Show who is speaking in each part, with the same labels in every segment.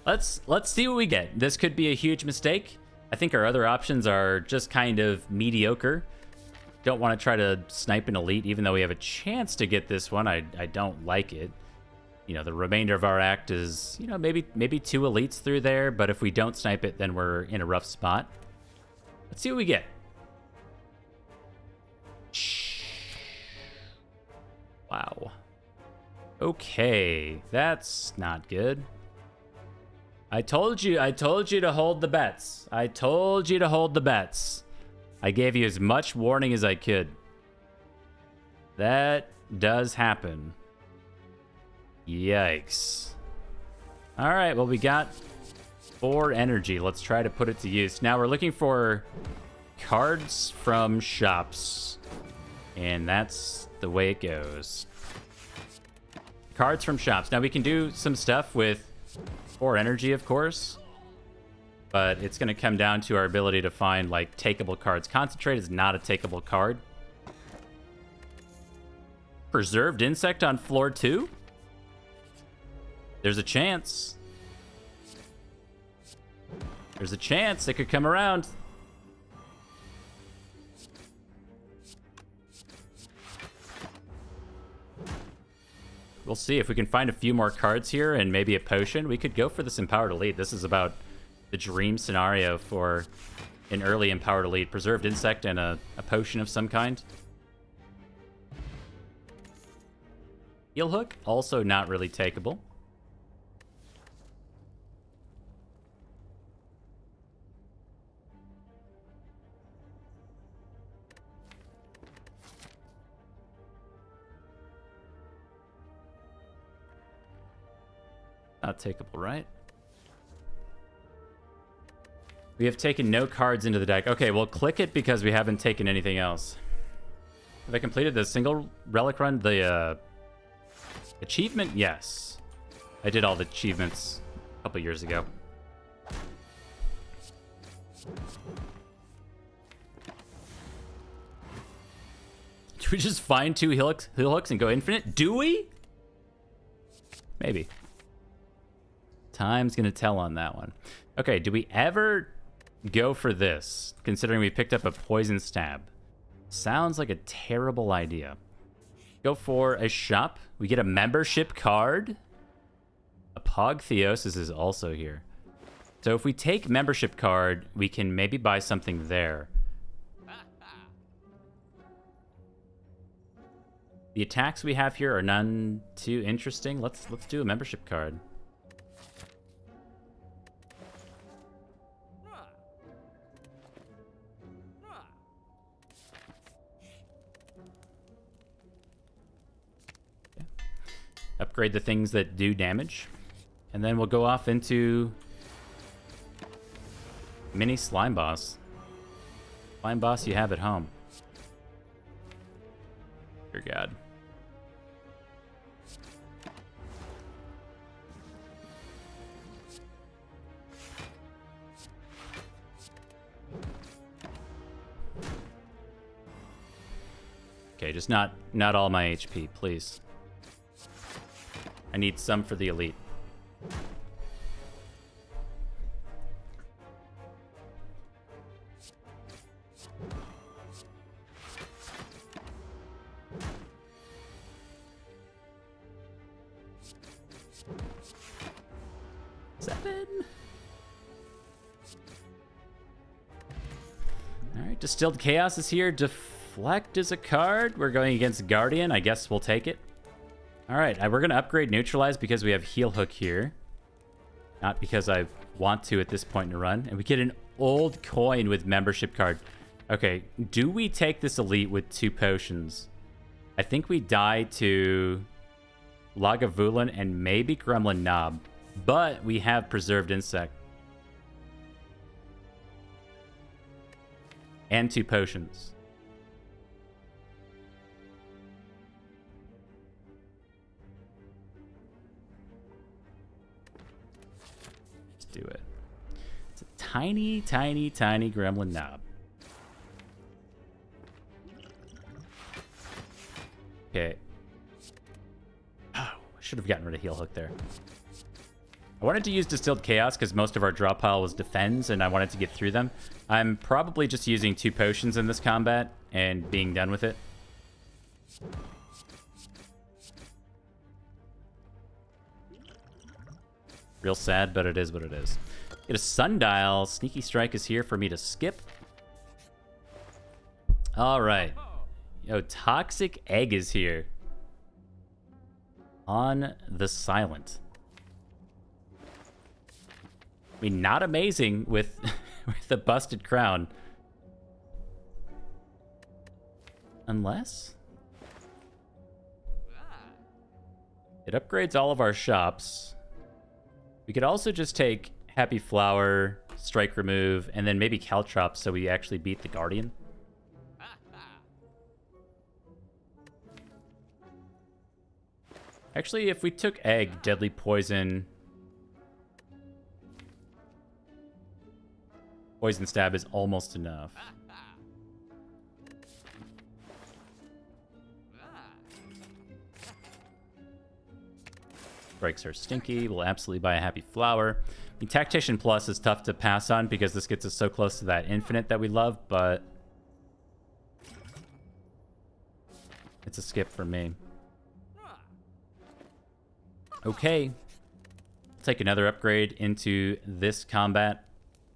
Speaker 1: Let's see what we get. This could be a huge mistake. I think our other options are just kind of mediocre. Don't want to try to snipe an elite, even though we have a chance to get this one. I don't like it. You know, the remainder of our act is, you know, maybe 2 elites through there, but if we don't snipe it, then we're in a rough spot. Let's see what we get. Wow. Okay, that's not good. I told you to hold the bets. I told you to hold the bets. I gave you as much warning as I could. That does happen. Yikes. All right, well, we got 4 energy. Let's try to put it to use. Now we're looking for cards from shops, and that's the way it goes. Cards from shops. Now we can do some stuff with 4 energy, of course, but it's going to come down to our ability to find, like, takeable cards. Concentrate is not a takeable card. Preserved Insect on floor 2? There's a chance. There's a chance it could come around. We'll see if we can find a few more cards here and maybe a potion. We could go for this Empowered Elite. This is about the dream scenario for an early Empowered Elite. Preserved Insect and a potion of some kind. Heel Hook, also not really takeable. Not takeable, right? We have taken no cards into the deck. Okay, we'll click it because we haven't taken anything else. Have I completed the single relic run? The achievement? Yes. I did all the achievements a couple years ago. Do we just find 2 heel hooks and go infinite? Do we? Maybe. Time's gonna tell on that one. Okay, do we ever go for this, considering we picked up a poison stab? Sounds like a terrible idea. Go for a shop. We get a membership card. Apogtheosis is also here. So if we take membership card, we can maybe buy something there. The attacks we have here are none too interesting. Let's do a membership card. Upgrade the things that do damage. And then we'll go off into mini slime boss. Slime boss you have at home. Dear God. Okay, just not all my HP, please. I need some for the elite. Seven. All right, Distilled Chaos is here. Deflect is a card. We're going against Guardian. I guess we'll take it. All right, we're going to upgrade Neutralize because we have Heel Hook here. Not because I want to at this point in the run. And we get an old coin with membership card. Okay, do we take this elite with 2 potions? I think we die to Lagavulin and maybe Gremlin Knob. But we have Preserved Insect. And 2 potions. Do it. It's a tiny, tiny, tiny Gremlin Knob. Okay. Oh, I should have gotten rid of Heel Hook there. I wanted to use Distilled Chaos because most of our draw pile was defends, and I wanted to get through them. I'm probably just using 2 potions in this combat and being done with it. Real sad, but it is what it is. Get a Sundial. Sneaky Strike is here for me to skip. All right. Yo, Toxic Egg is here. On the Silent. I mean, not amazing with, with the Busted Crown. Unless... it upgrades all of our shops. We could also just take Happy Flower, Strike Remove, and then maybe Caltrops so we actually beat the Guardian. Actually, if we took Egg, Deadly Poison... Poison Stab is almost enough. Strikes are stinky. We'll absolutely buy a Happy Flower. I mean, Tactician Plus is tough to pass on because this gets us so close to that infinite that we love, but... it's a skip for me. Okay. Take another upgrade into this combat.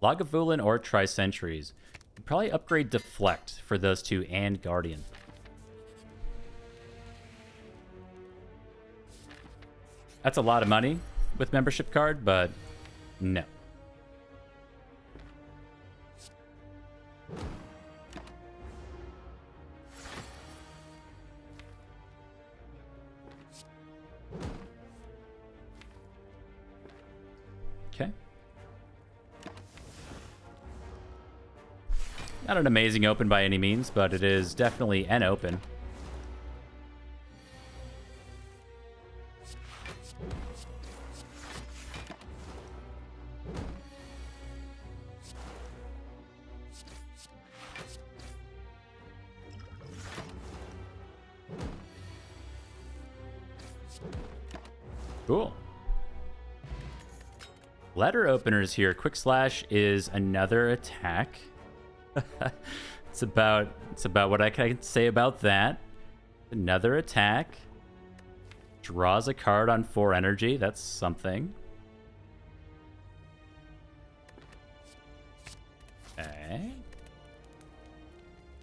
Speaker 1: Lagavulin or Tri-Centuries. Probably upgrade Deflect for those 2 and Guardian. That's a lot of money with membership card, but no. Okay. Not an amazing open by any means, but it is definitely an open. Cool. Letter openers here. Quick Slash is another attack. It's about what I can say about that. Another attack. Draws a card on 4 energy. That's something. Okay.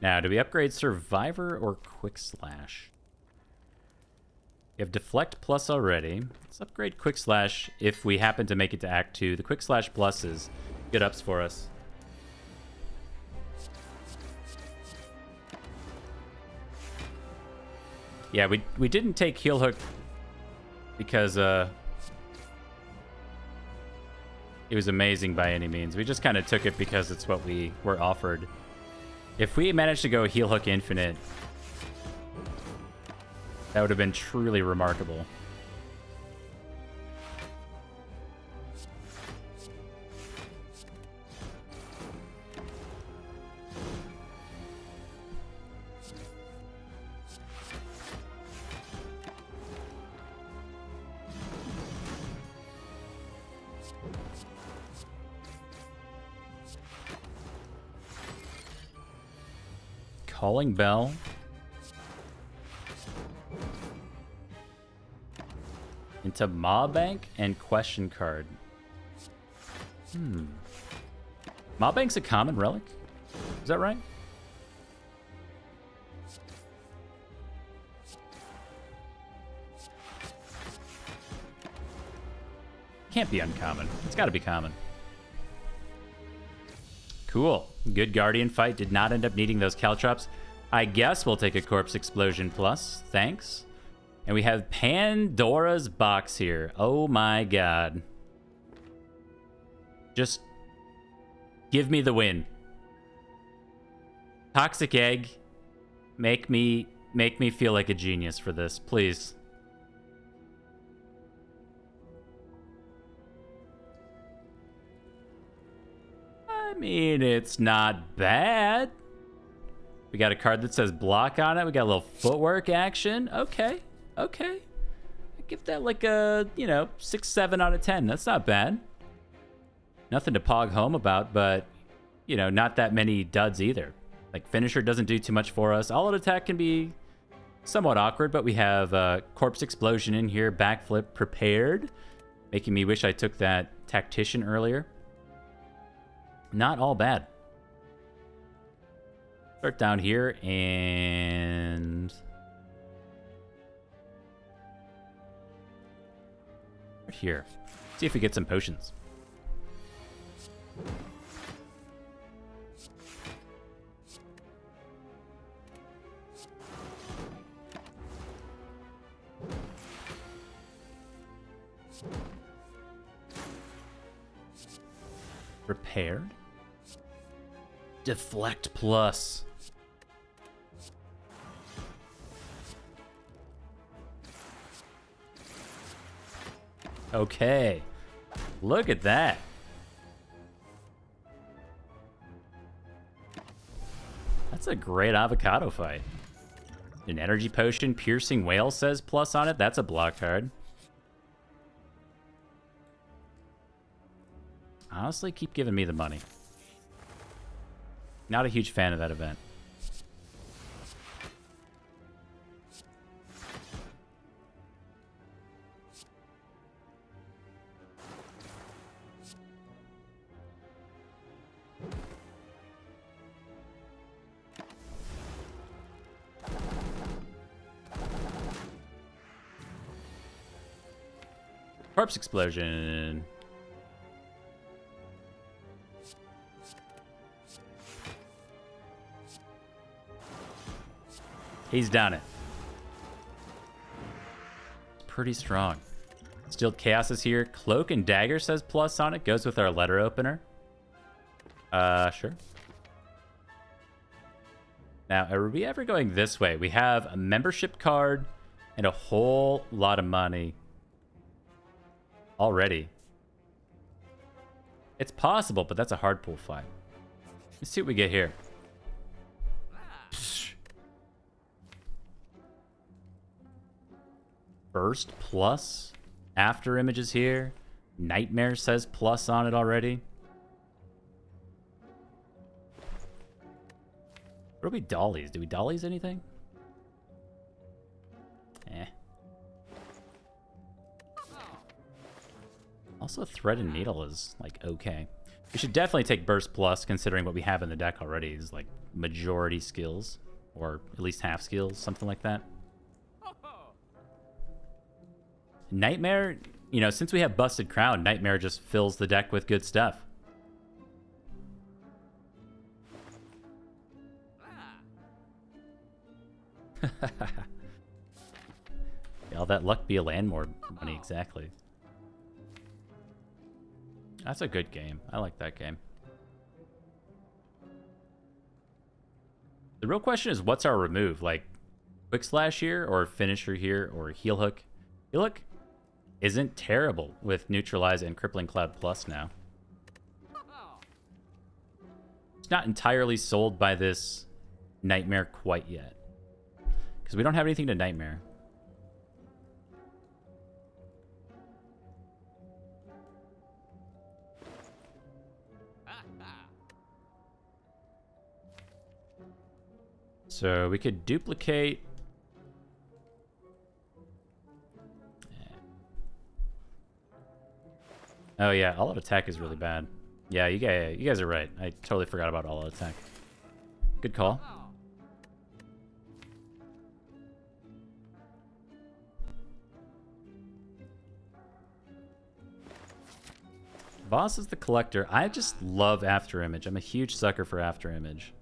Speaker 1: Now, do we upgrade Survivor or Quick Slash? We have Deflect Plus already. Let's upgrade Quick Slash if we happen to make it to Act 2. The Quick Slash Plus is good ups for us. Yeah, we didn't take Heel Hook because it was amazing by any means. We just kind of took it because it's what we were offered. If we managed to go Heel Hook Infinite, that would have been truly remarkable. Calling Bell. Into Maw Bank and Question Card. Maw Bank's a common relic? Is that right? Can't be uncommon. It's got to be common. Cool. Good Guardian fight. Did not end up needing those Caltrops. I guess we'll take a Corpse Explosion Plus. Thanks. And we have Pandora's Box here. Oh my god. Just give me the win. Toxic Egg. Make me feel like a genius for this, please. I mean, it's not bad. We got a card that says block on it. We got a little footwork action. Okay. Okay. I give that like a, 6, 7 out of 10. That's not bad. Nothing to pog home about, but, not that many duds either. Like, finisher doesn't do too much for us. All-out attack can be somewhat awkward, but we have corpse explosion in here, backflip prepared, making me wish I took that tactician earlier. Not all bad. Start down here and right here. See if we get some potions. Prepared. Deflect plus. Okay. Look at that. That's a great avocado fight. An energy potion, piercing whale says plus on it. That's a block card. Honestly, keep giving me the money. Not a huge fan of that event. Corpse explosion. He's done it. Pretty strong. Steeled Chaos is here. Cloak and Dagger says plus on it. Goes with our letter opener. Sure. Now, are we ever going this way? We have a membership card and a whole lot of money already. It's possible, but that's a hard pull fight. Let's see what we get here. Burst plus. After images here. Nightmare says plus on it already. What do we dollies? Do we dollies anything? Eh. Also, Thread and Needle is, like, okay. We should definitely take Burst Plus, considering what we have in the deck already is, like, majority skills. Or at least half skills, something like that. Nightmare, since we have Busted Crown, Nightmare just fills the deck with good stuff. Yeah, all that luck be a Landmore money, exactly. That's a good game. I like that game. The real question is, what's our remove? Like, Quick Slash here, or Finisher here, or Heel Hook? Heel Hook isn't terrible with Neutralize and Crippling Cloud Plus now. It's not entirely sold by this Nightmare quite yet. Because we don't have anything to Nightmare. So we could duplicate. Oh yeah, all-out attack is really bad. Yeah, you guys are right. I totally forgot about all-out attack. Good call. Boss is the collector. I just love After Image. I'm a huge sucker for After Image.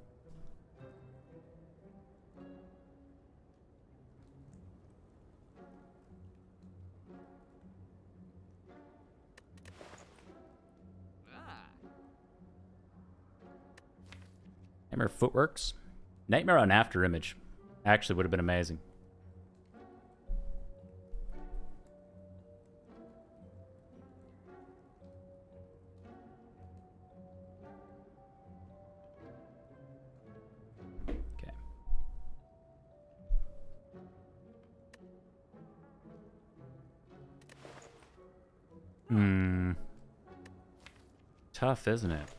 Speaker 1: Nightmare Footworks. Nightmare on After Image actually would have been amazing. Okay. Tough, isn't it?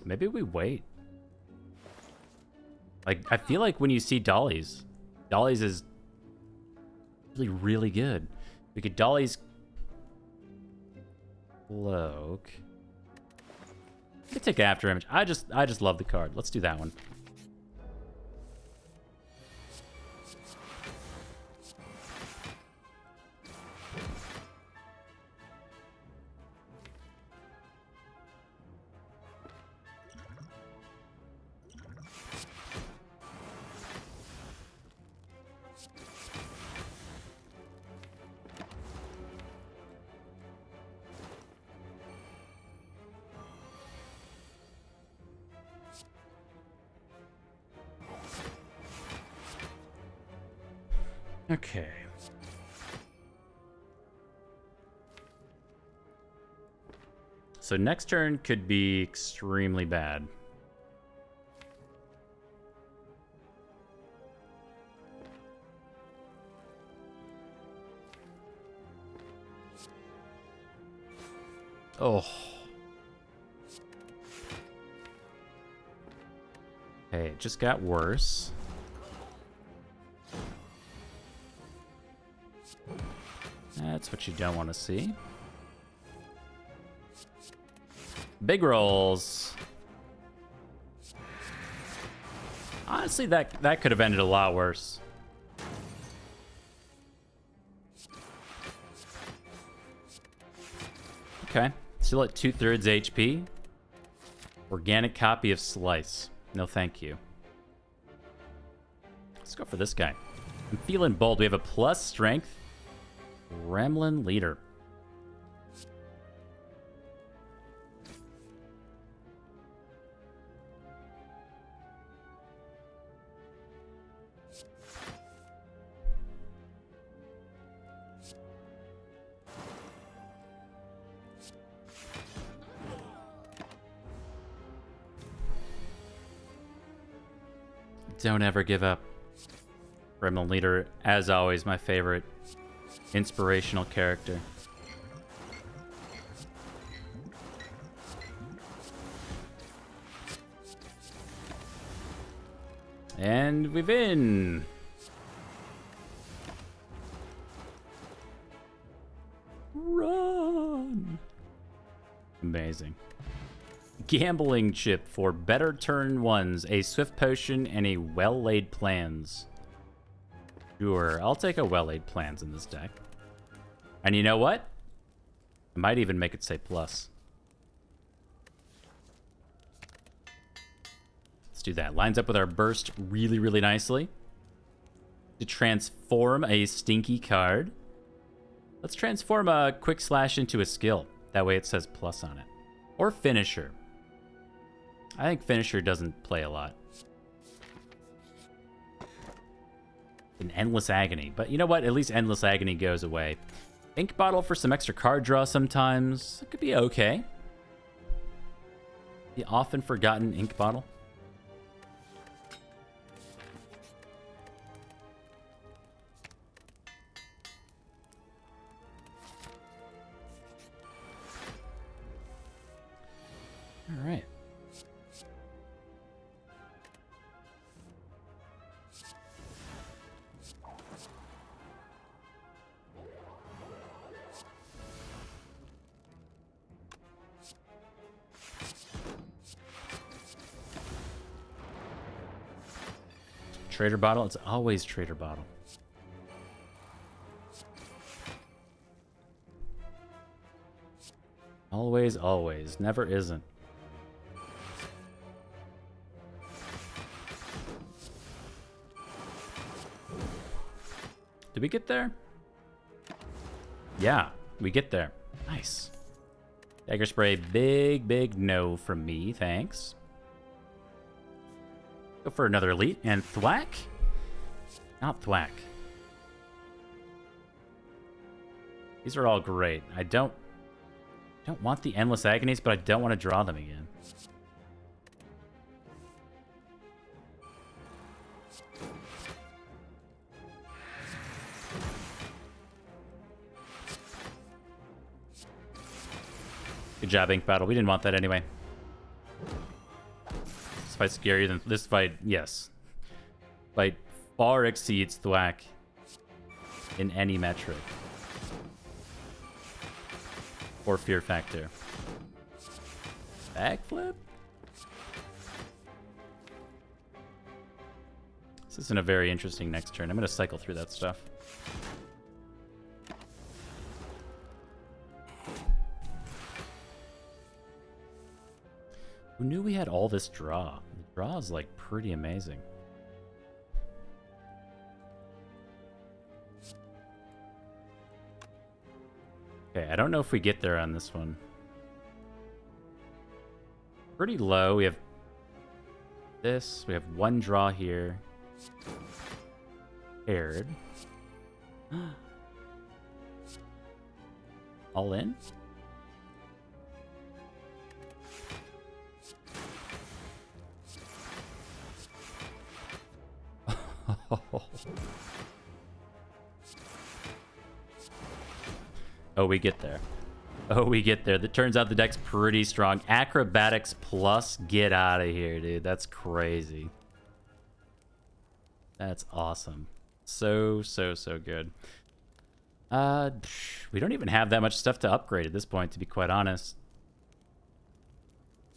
Speaker 1: Maybe we wait. Like, I feel like when you see Dollies is really, really good. We could Dollies Cloak. We could take After Image. I just love the card. Let's do that one. Okay. So next turn could be extremely bad. Oh. Okay, it just got worse. That's what you don't want to see. Big rolls. Honestly, that could have ended a lot worse. Okay, still at 2/3 HP. Organic copy of Slice. No thank you. Let's go for this guy. I'm feeling bold. We have a plus strength. Gremlin Leader. Don't ever give up. Gremlin Leader, as always, my favorite inspirational character. And we win. Run. Amazing. Gambling chip for better turn ones, a swift potion, and a well-laid plans. Sure, I'll take a well-laid plans in this deck. And you know what? I might even make it say plus. Let's do that. Lines up with our burst really, really nicely. To transform a stinky card. Let's transform a quick slash into a skill. That way it says plus on it. Or finisher. I think finisher doesn't play a lot. An endless agony. But you know what? At least endless agony goes away. Ink bottle for some extra card draw sometimes. It could be okay. The often forgotten ink bottle. All right. Trader bottle? It's always trader bottle. Always, always. Never isn't. Did we get there? Yeah, we get there. Nice. Dagger spray, big, big no from me. Thanks. Go for another elite. And thwack? Not thwack. These are all great. I don't want the endless agonies, but I don't want to draw them again. Good job, Ink Battle. We didn't want that anyway. This fight's scarier than this fight. Yes, fight far exceeds Thwack in any metric or fear factor. Backflip. This isn't a very interesting next turn. I'm going to cycle through that stuff. Who knew we had all this draw? The draw is like pretty amazing. Okay, I don't know if we get there on this one. Pretty low. We have this. We have one draw here. Paired. All in? Oh, we get there. Oh, we get there. It turns out the deck's pretty strong. Acrobatics plus get out of here, dude. That's crazy. That's awesome. So good. We don't even have that much stuff to upgrade at this point, to be quite honest.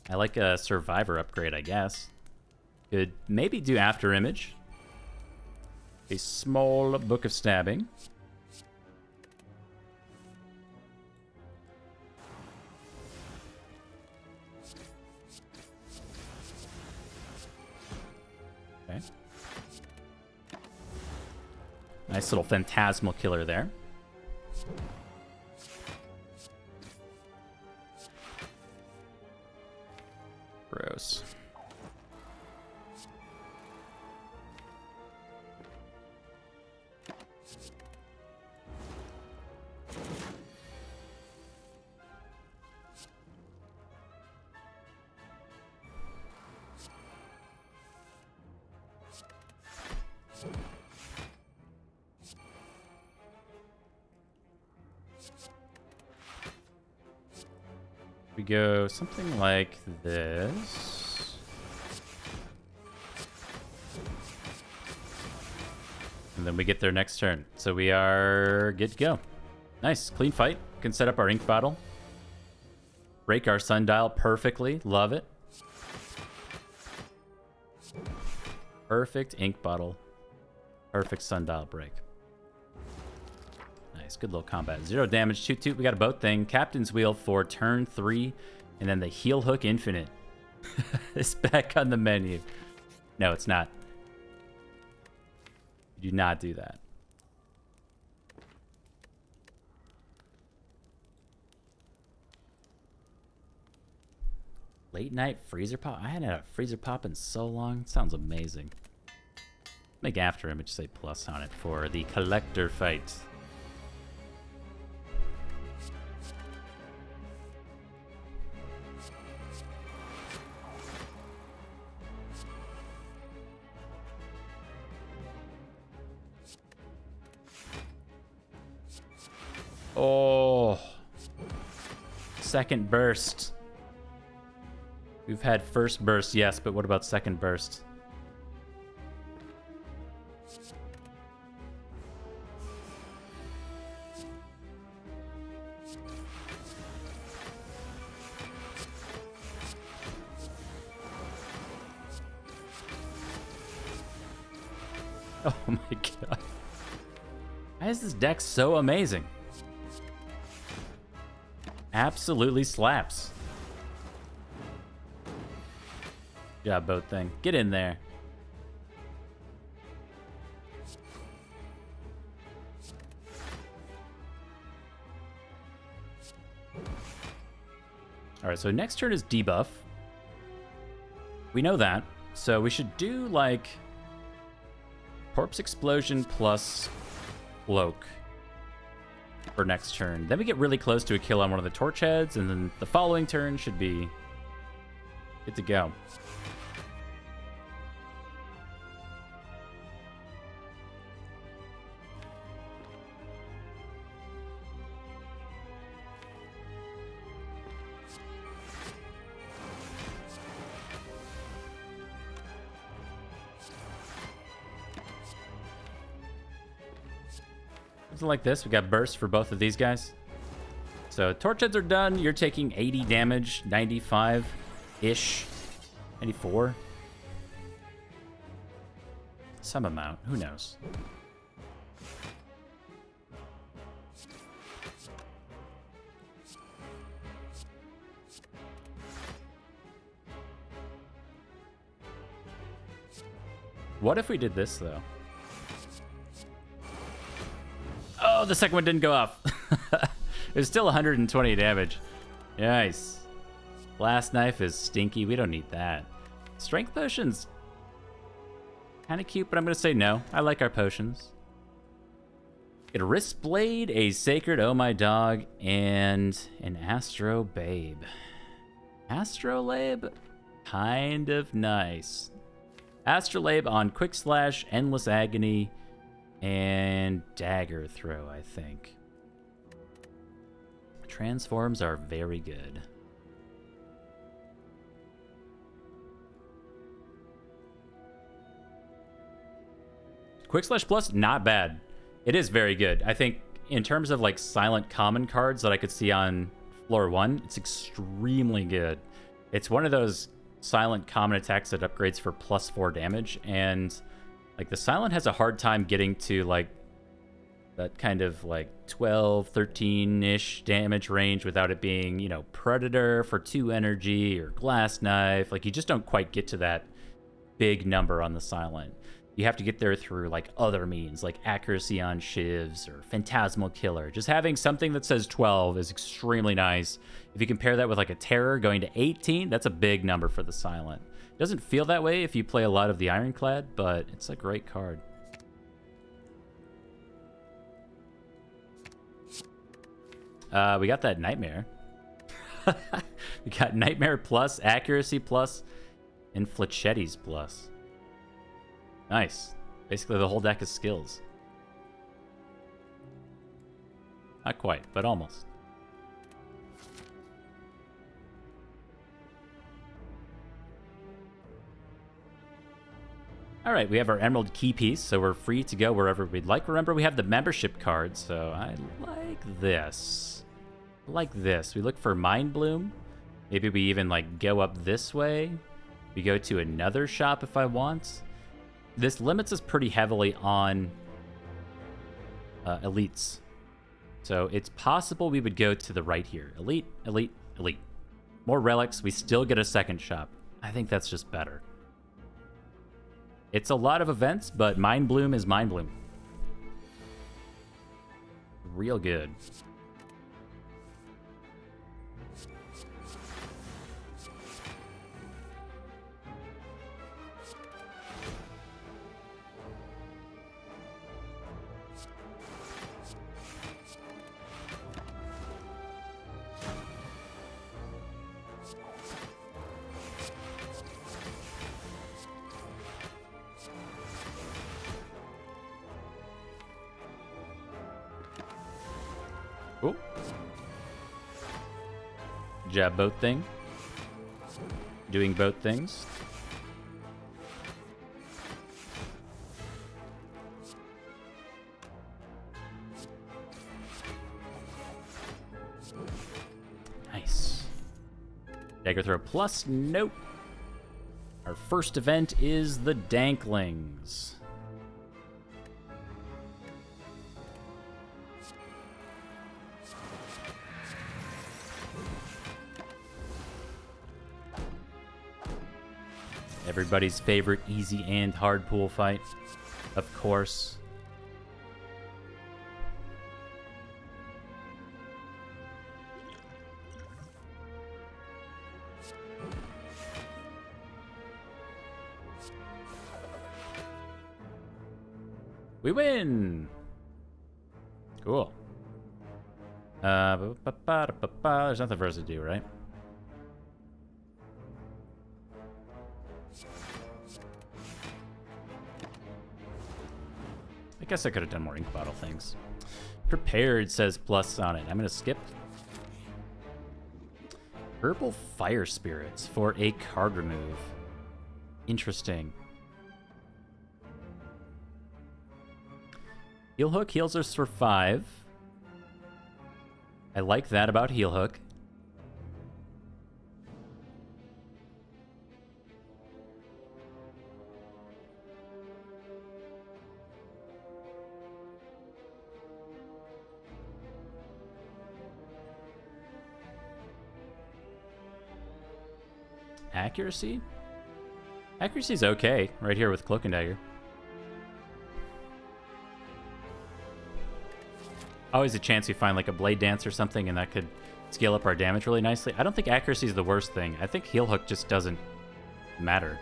Speaker 1: I like a survivor upgrade, I guess. Could maybe do after image. A small book of stabbing. Okay. Nice little phantasmal killer there. Gross. We go something like this. And then we get their next turn. So we are good to go. Nice. Clean fight. Can set up our ink bottle. Break our sundial perfectly. Love it. Perfect ink bottle. Perfect sundial break. Nice. Good little combat. 0 damage. Toot toot. We got a boat thing. Captain's wheel for turn 3. And then the heel hook infinite. It's back on the menu. No, it's not. Do not do that. Late night freezer pop? I hadn't had a freezer pop in so long. Sounds amazing. Make after image say plus on it for the collector fight. Oh, second burst. We've had first burst, yes, but what about second burst? Oh my god. Why is this deck so amazing? Absolutely slaps. Good job, boat thing. Get in there. Alright, so next turn is debuff. We know that. So we should do like Corpse Explosion plus Cloak for next turn. Then we get really close to a kill on one of the torch heads, and then the following turn should be good to go. Something like this. We got burst for both of these guys. So torch heads are done. You're taking 80 damage, 95-ish, 94. Some amount. Who knows? What if we did this, though? Oh, the second one didn't go off. It was still 120 damage. Nice. Blast knife is stinky. We don't need that. Strength potions. Kind of cute, but I'm going to say no. I like our potions. Get a wrist blade, a sacred oh my dog, and an astro babe. Astrolabe? Kind of nice. Astrolabe on quick slash, endless agony, and dagger throw, I think. Transforms are very good. Quick slash plus, not bad. It is very good. I think in terms of like silent common cards that I could see on floor 1, it's extremely good. It's one of those silent common attacks that upgrades for +4 damage, and like the silent has a hard time getting to like that kind of like 12, 13-ish damage range without it being, you know, Predator for 2 energy or Glass Knife. Like you just don't quite get to that big number on the silent. You have to get there through like other means, like accuracy on shivs or phantasmal killer. Just having something that says 12 is extremely nice. If you compare that with like a terror going to 18, that's a big number for the silent. It doesn't feel that way if you play a lot of the Ironclad, but it's a great card. We got that Nightmare. We got Nightmare plus, Accuracy plus, and Fletchetti's plus. Nice. Basically the whole deck is skills. Not quite, but almost. Alright, we have our Emerald Key piece, so we're free to go wherever we'd like. Remember, we have the membership card, so I like this. I like this. We look for Mind Bloom. Maybe we even like go up this way. We go to another shop if I want. This limits us pretty heavily on elites. So it's possible we would go to the right here. Elite, elite, elite. More relics. We still get a second shop. I think that's just better. It's a lot of events, but Mind Bloom is Mind Bloom. Real good. Cool. Jab boat thing. Doing boat things. Nice. Dagger throw plus, nope. Our first event is the Danklings. Everybody's favorite easy and hard pool fight, of course. We win! Cool. There's nothing for us to do, right? I guess I could have done more ink bottle things. Prepared says plus on it. I'm going to skip. Purple Fire Spirits for a card remove. Interesting. Heel hook heals us for 5. I like that about heel hook. Accuracy? Accuracy's okay right here with Cloak and Dagger. Always a chance we find like a Blade Dance or something and that could scale up our damage really nicely. I don't think accuracy is the worst thing. I think heel hook just doesn't matter.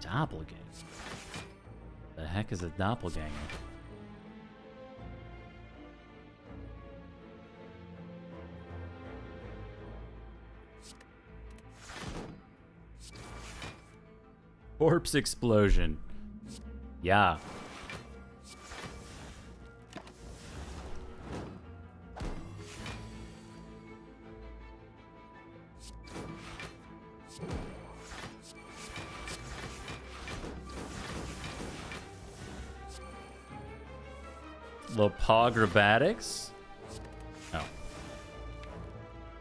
Speaker 1: Doppelganger. The heck is a doppelganger? Corpse explosion. Yeah. Lopograbatics? Oh. Can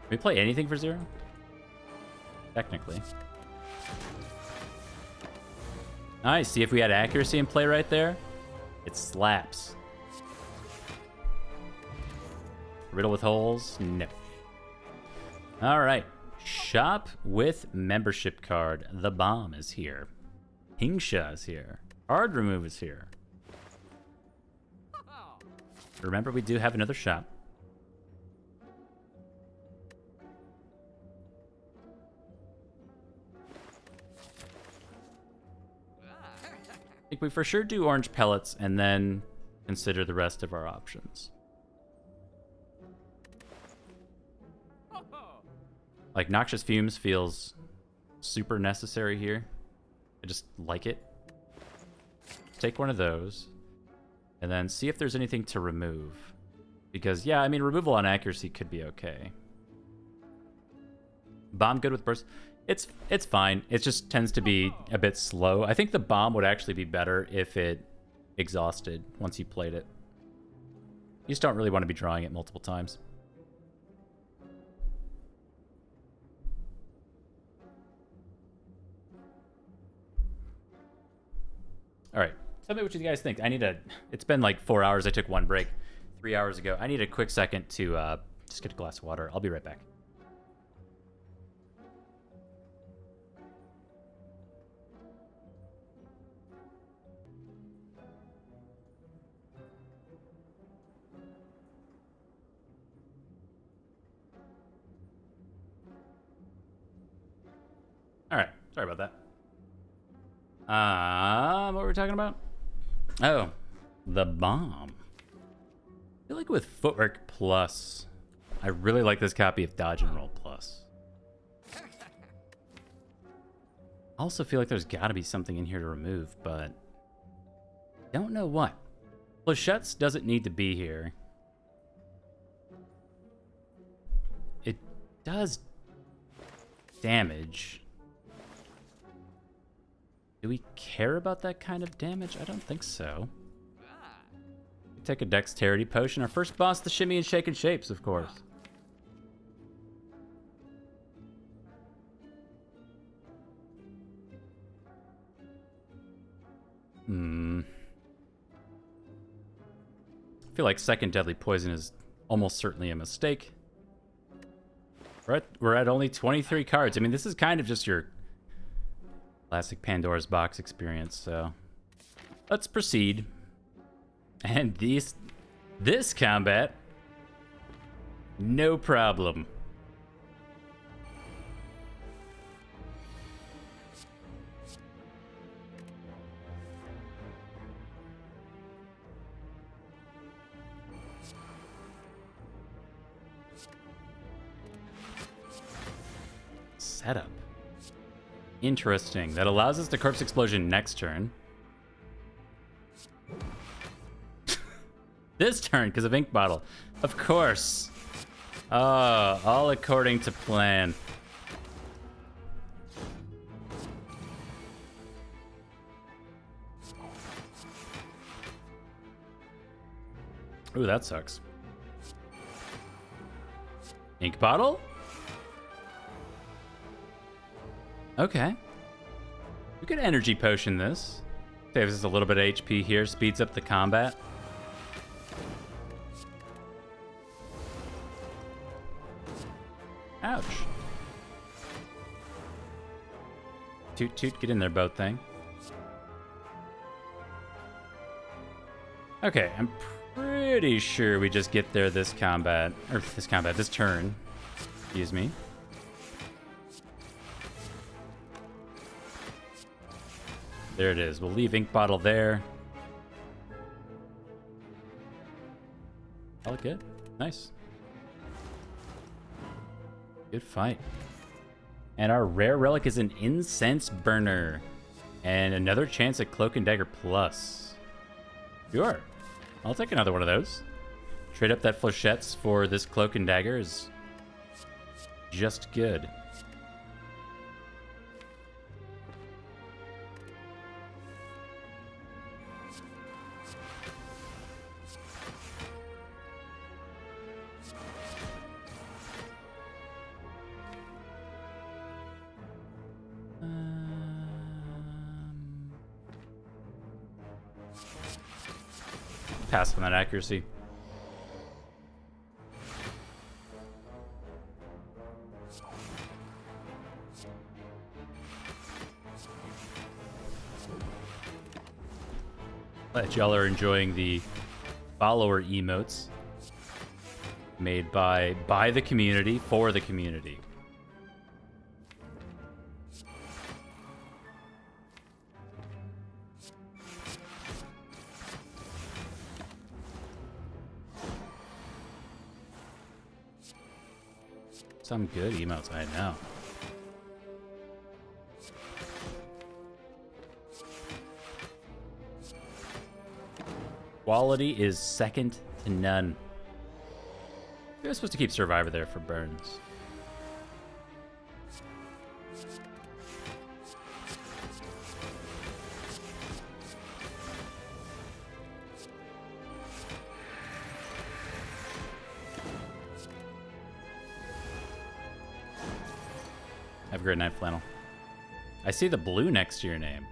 Speaker 1: we play anything for 0? Technically. Nice. See if we had accuracy in play right there? It slaps. Riddle with holes? No. Alright. Shop with membership card. The bomb is here. Hingsha is here. Card remove is here. Remember, we do have another shop. I think we for sure do orange pellets and then consider the rest of our options. Like, noxious fumes feels super necessary here. I just like it. Let's take one of those. And then see if there's anything to remove. Because, yeah, I mean, removal on accuracy could be okay. Bomb good with burst. It's fine. It just tends to be a bit slow. I think the bomb would actually be better if it exhausted once you played it. You just don't really want to be drawing it multiple times. All right. Tell me what you guys think. It's been like 4 hours. I took one break 3 hours ago. I need a quick second to just get a glass of water. I'll be right back. All right. Sorry about that. What were we talking about? Oh, the bomb. I feel like with Footwork Plus, I really like this copy of Dodge and Roll Plus. I also feel like there's got to be something in here to remove, but don't know what. Flechettes doesn't need to be here. It does damage. Do we care about that kind of damage? I don't think so. We take a dexterity potion. Our first boss, the Shimmy and Shake and Shapes, of course. I feel like second deadly poison is almost certainly a mistake. We're at only 23 cards. I mean, this is kind of just your classic Pandora's Box experience, so let's proceed. And this combat, no problem. setup. Interesting. That allows us to Corpse Explosion next turn. This turn, because of Ink Bottle. Of course. Oh, all according to plan. Ooh, that sucks. Ink Bottle? Okay. We could Energy Potion this. Saves us a little bit of HP here, speeds up the combat. Ouch. Toot toot, get in there, boat thing. Okay, I'm pretty sure we just get there this turn. Excuse me. There it is. We'll leave Ink Bottle there. All good. Nice. Good fight. And our rare relic is an Incense Burner. And another chance at Cloak and Dagger Plus. Sure. I'll take another one of those. Trade up that Flechettes for this Cloak and Dagger is just good. Pass on that accuracy. Glad y'all are enjoying the follower emotes made by the community for the community. Some good emotes, I know. Quality is second to none. You're supposed to keep Survivor there for burns. Have a great night, Flannel. I see the blue next to your name.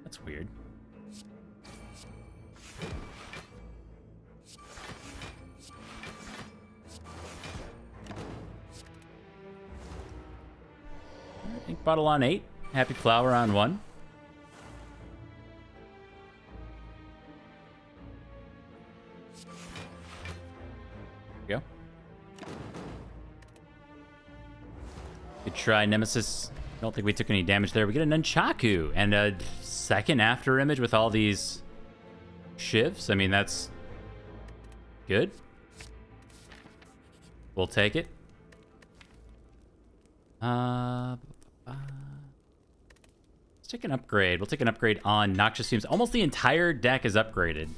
Speaker 1: That's weird. Ink Bottle on 8. Happy Flower on 1. There we go. Good try, Nemesis. Don't think we took any damage there. We get a Nunchaku and a second after image with all these shivs. I mean, that's good. We'll take it. Let's take an upgrade. We'll take an upgrade on Noxious Fumes. Almost the entire deck is upgraded.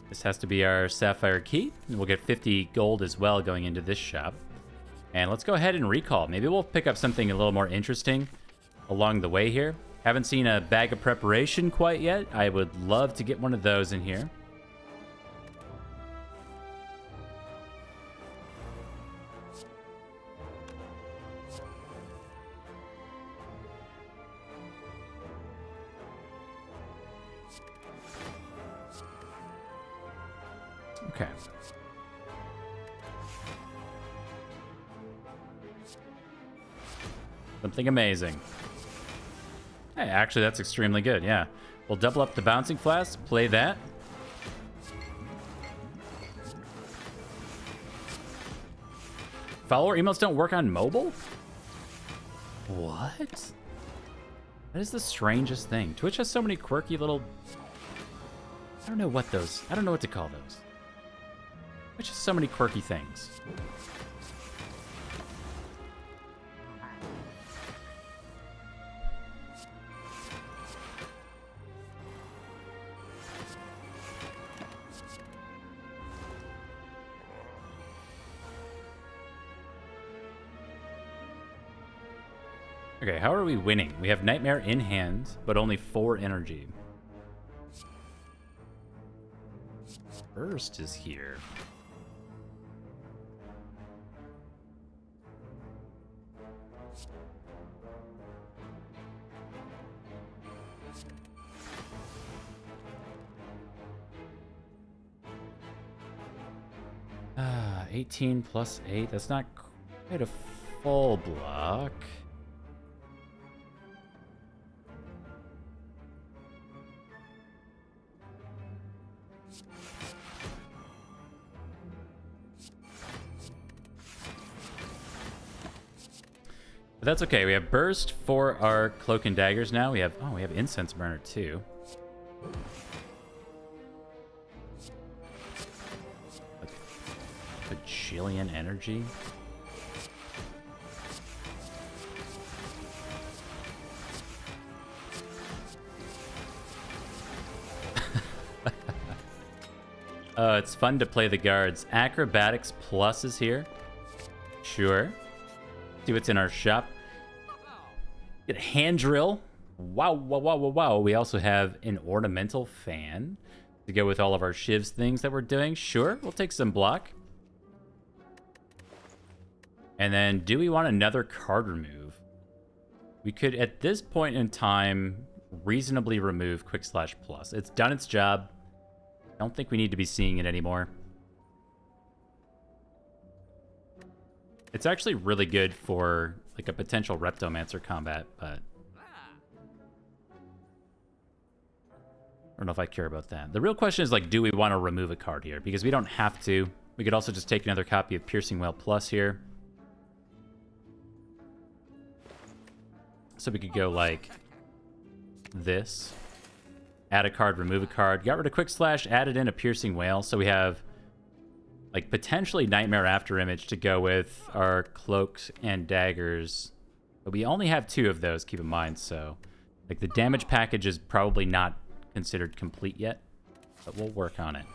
Speaker 1: This has to be our Sapphire Key. And we'll get 50 gold as well going into this shop. And let's go ahead and recall. Maybe we'll pick up something a little more interesting along the way here. Haven't seen a Bag of Preparation quite yet. I would love to get one of those in here. Okay. Something amazing. Hey, actually, that's extremely good, yeah. We'll double up the Bouncing Flask, play that. Follower emotes don't work on mobile? What? That is the strangest thing. Twitch has so many quirky little... I don't know what to call those. Twitch has so many quirky things. Okay, how are we winning? We have Nightmare in hand, but only 4 energy. Burst is here. Ah, 18 plus 8. That's not quite a full block. But that's okay. We have burst for our cloak and daggers now. We have incense burner too. A bajillion energy. Oh, it's fun to play the guards. Acrobatics plus is here. Sure. See what's in our shop. Get a hand drill. Wow, wow, wow, wow, wow. We also have an ornamental fan to go with all of our shivs things that we're doing. Sure, we'll take some block. And then, do we want another card remove? We could, at this point in time, reasonably remove Quick Slash Plus. It's done its job. I don't think we need to be seeing it anymore. It's actually really good for like a potential Reptomancer combat, but I don't know if I care about that. The real question is, like, do we want to remove a card here? Because we don't have to. We could also just take another copy of Piercing Wail Plus here. So we could go like this. Add a card, remove a card. Got rid of Quick Slash, added in a Piercing Wail. So we have like potentially Nightmare Afterimage to go with our cloaks and daggers. But we only have 2 of those, keep in mind. So like the damage package is probably not considered complete yet, but we'll work on it.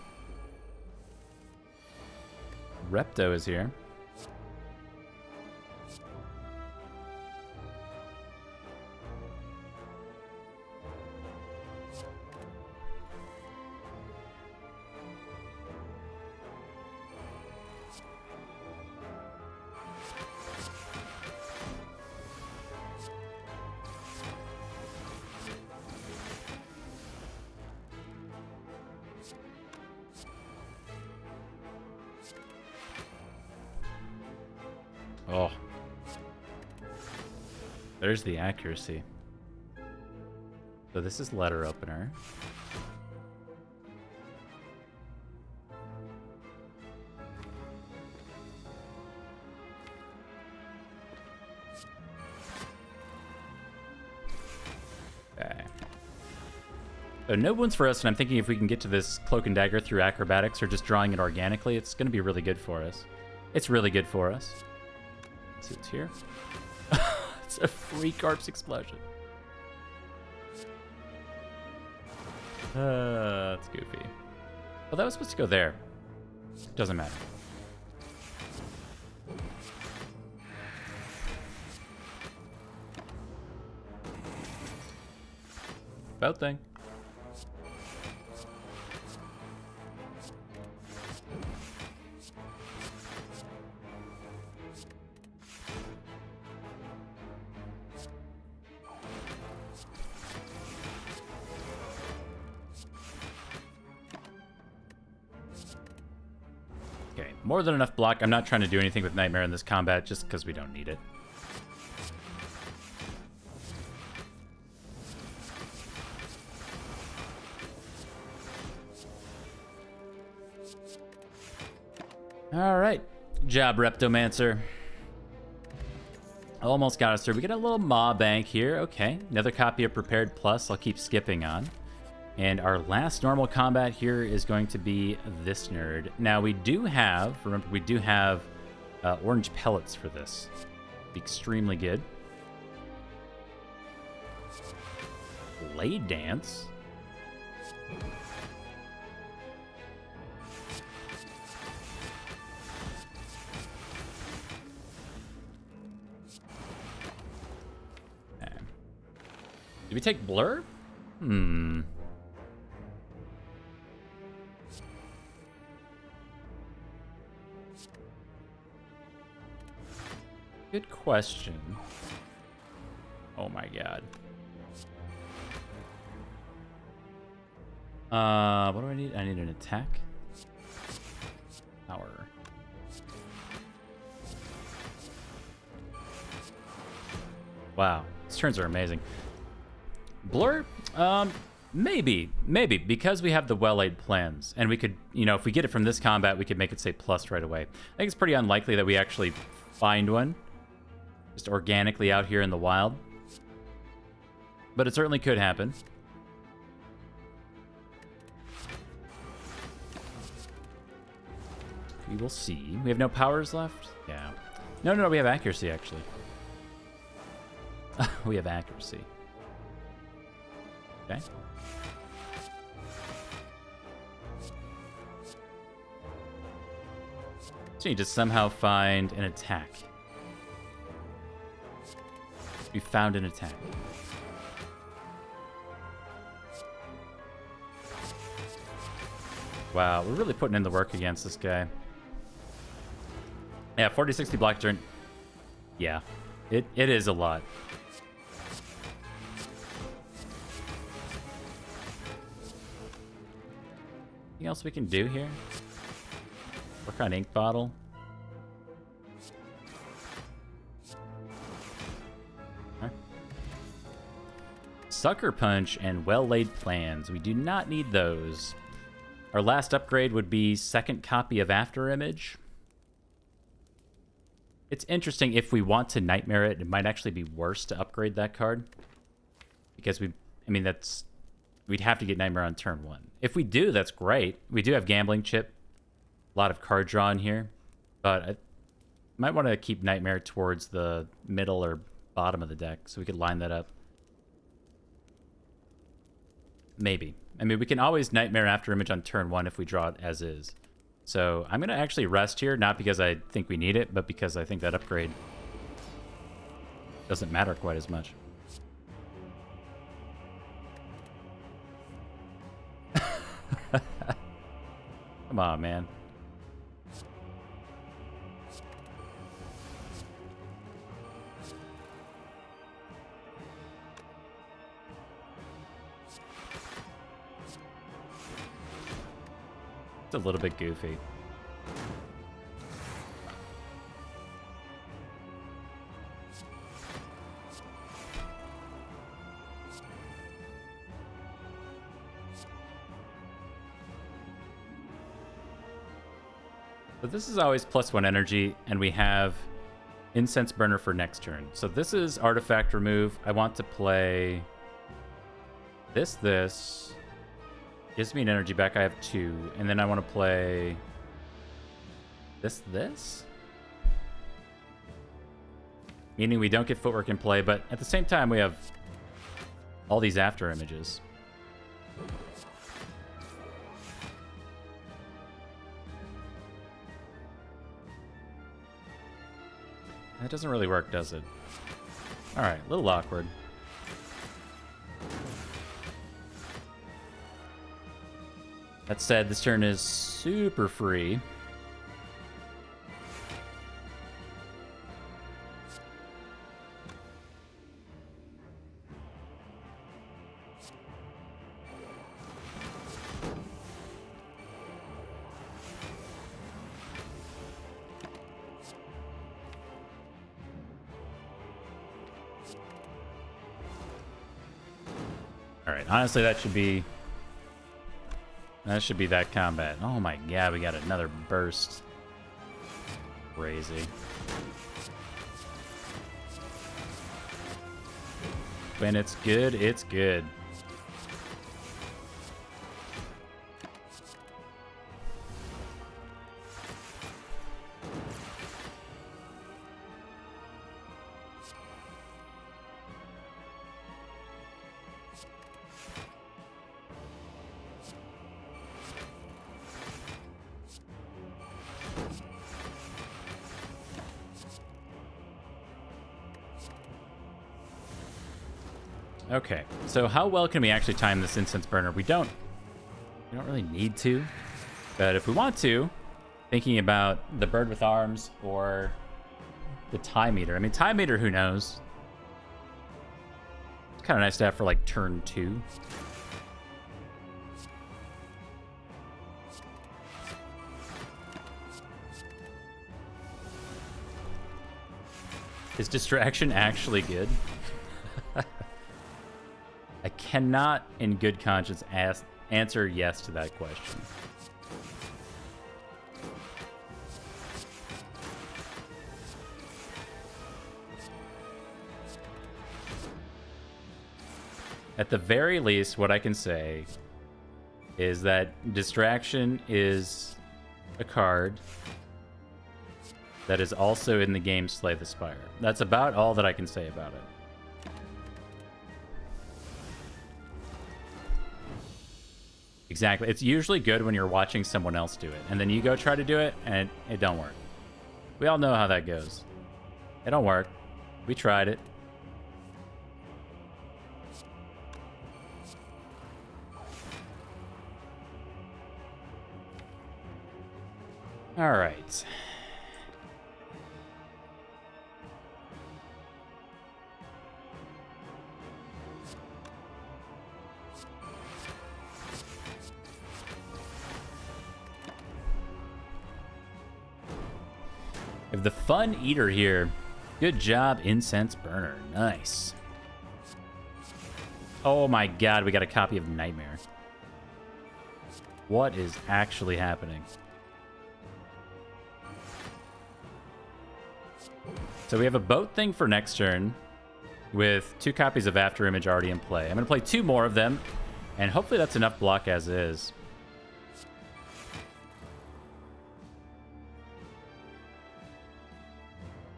Speaker 1: Repto is here. Oh. There's the accuracy. So this is letter opener. Okay. So no wounds for us, and I'm thinking if we can get to this Cloak and Dagger through acrobatics or just drawing it organically, it's going to be really good for us. It's really good for us. Let's see what's here. It's a free Corpse Explosion. That's goofy. Well, that was supposed to go there. Doesn't matter. About thing. Okay, more than enough block. I'm not trying to do anything with Nightmare in this combat just because we don't need it. All right, job Reptomancer. Almost got us through. We get a little Maw Bank here. Okay, another copy of Prepared Plus. I'll keep skipping on. And our last normal combat here is going to be this nerd. Now we do have, remember, we do have orange pellets for this. Extremely good. Blade Dance. we take Blur? Hmm. Good question. Oh my god. What do I need? I need an attack. Power. Wow, these turns are amazing. Blur? Maybe, because we have the well-laid plans, and we could, you know, if we get it from this combat, we could make it say plus right away. I think it's pretty unlikely that we actually find one, just organically out here in the wild. But it certainly could happen. We will see. We have no powers left? Yeah. No, we have accuracy, actually. We have accuracy. Okay. So you just somehow find an attack. We found an attack. Wow, we're really putting in the work against this guy. Yeah, 40-60 block turn. Yeah, it is a lot. Anything else we can do here? Work on ink bottle. Okay. Sucker punch and well-laid plans. We do not need those. Our last upgrade would be second copy of After Image. It's interesting, if we want to Nightmare it, it might actually be worse to upgrade that card. Because we'd have to get Nightmare on turn 1. If we do, that's great. We do have Gambling Chip. A lot of card draw in here. But I might want to keep Nightmare towards the middle or bottom of the deck, so we could line that up. Maybe. I mean, we can always Nightmare After Image on turn 1 if we draw it as is. So I'm going to actually rest here, not because I think we need it, but because I think that upgrade doesn't matter quite as much. Come on, man. It's a little bit goofy. But this is always +1 energy, and we have Incense Burner for next turn. So this is Artifact Remove. I want to play this. Gives me an energy back. I have 2. And then I want to play this. Meaning we don't get Footwork in play, but at the same time we have all these After Images. That doesn't really work, does it? Alright, a little awkward. That said, this turn is super free. Alright, honestly, that should be that combat. Oh my god, we got another burst. Crazy. When it's good, it's good. Okay, so how well can we actually time this incense burner? We don't really need to, but if we want to, thinking about the bird with arms or the time meter. I mean, time meter, who knows? It's kind of nice to have for like turn 2. Is distraction actually good? I cannot, in good conscience, answer yes to that question. At the very least, what I can say is that distraction is a card that is also in the game Slay the Spire. That's about all that I can say about it. Exactly. It's usually good when you're watching someone else do it, and then you go try to do it, and it don't work. We all know how that goes. It don't work. We tried it. All right. We have the Fun Eater here. Good job, Incense Burner. Nice. Oh my god, we got a copy of Nightmare. What is actually happening? So we have a boat thing for next turn with 2 copies of After Image already in play. I'm going to play 2 more of them, and hopefully that's enough block as is.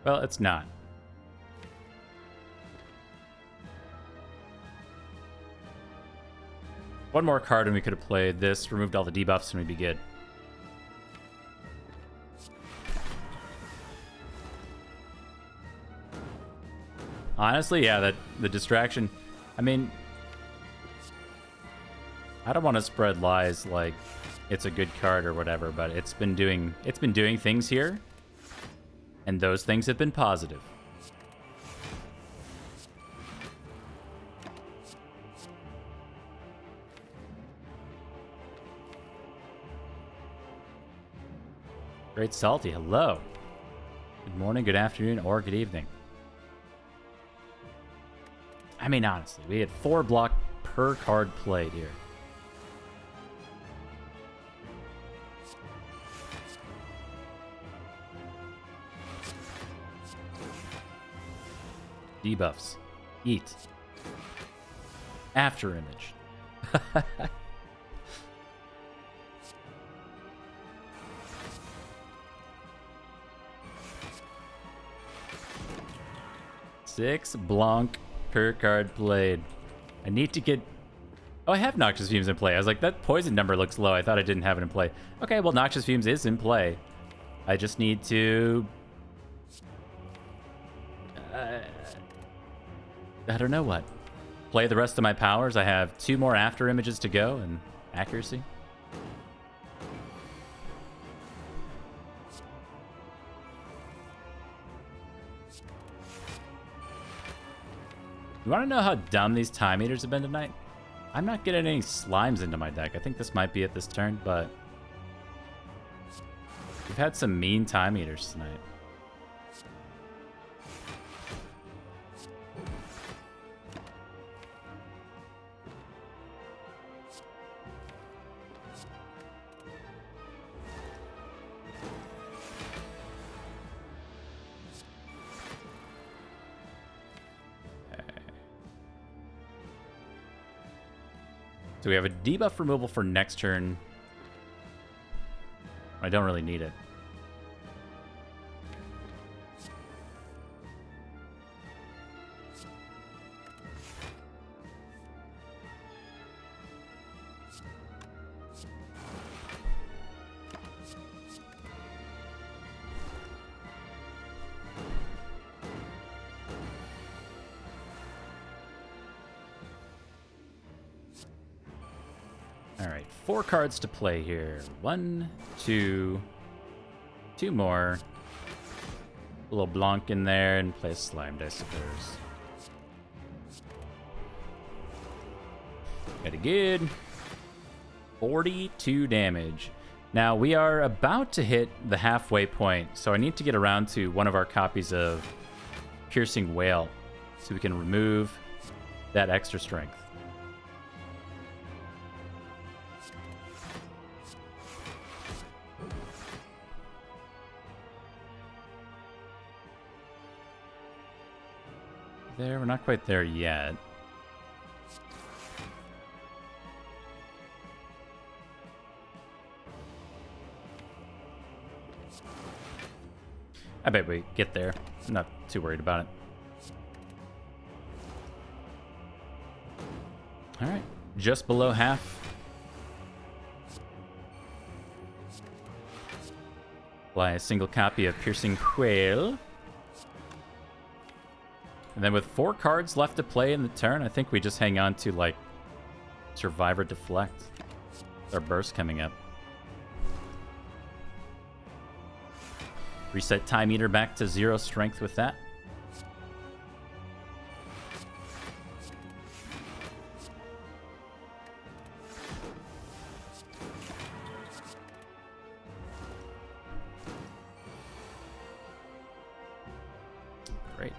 Speaker 1: Well, it's not. One more card and we could have played this, removed all the debuffs, and we'd be good. Honestly, yeah, the distraction. I mean, I don't want to spread lies like it's a good card or whatever, but it's been doing things here, and those things have been positive. Great Salty, hello. Good morning, good afternoon, or good evening. I mean, honestly, we had 4 block per card played here. Debuffs. Eat. After Image. Six Blanc per card played. I need to get... Oh, I have Noxious Fumes in play. I was like, that poison number looks low. I thought I didn't have it in play. Okay, well, Noxious Fumes is in play. I just need to... I don't know what. Play the rest of my powers. I have 2 more After Images to go, and accuracy. You want to know how dumb these Time Eaters have been tonight? I'm not getting any slimes into my deck. I think this might be it this turn, but... we've had some mean Time Eaters tonight. So we have a debuff removal for next turn. I don't really need it. All right, 4 cards to play here. 1, 2, 2 more. A little Blanc in there and play a Slimed, I suppose. Got a good 42 damage. Now, we are about to hit the halfway point, so I need to get around to one of our copies of Piercing Whale so we can remove that extra strength. There, we're not quite there yet. I bet we get there. I'm not too worried about it. All right, just below half. Apply a single copy of Piercing Whale. And then with 4 cards left to play in the turn, I think we just hang on to, like, Survivor Deflect. Our burst coming up. Reset Time Eater back to 0 strength with that. Great.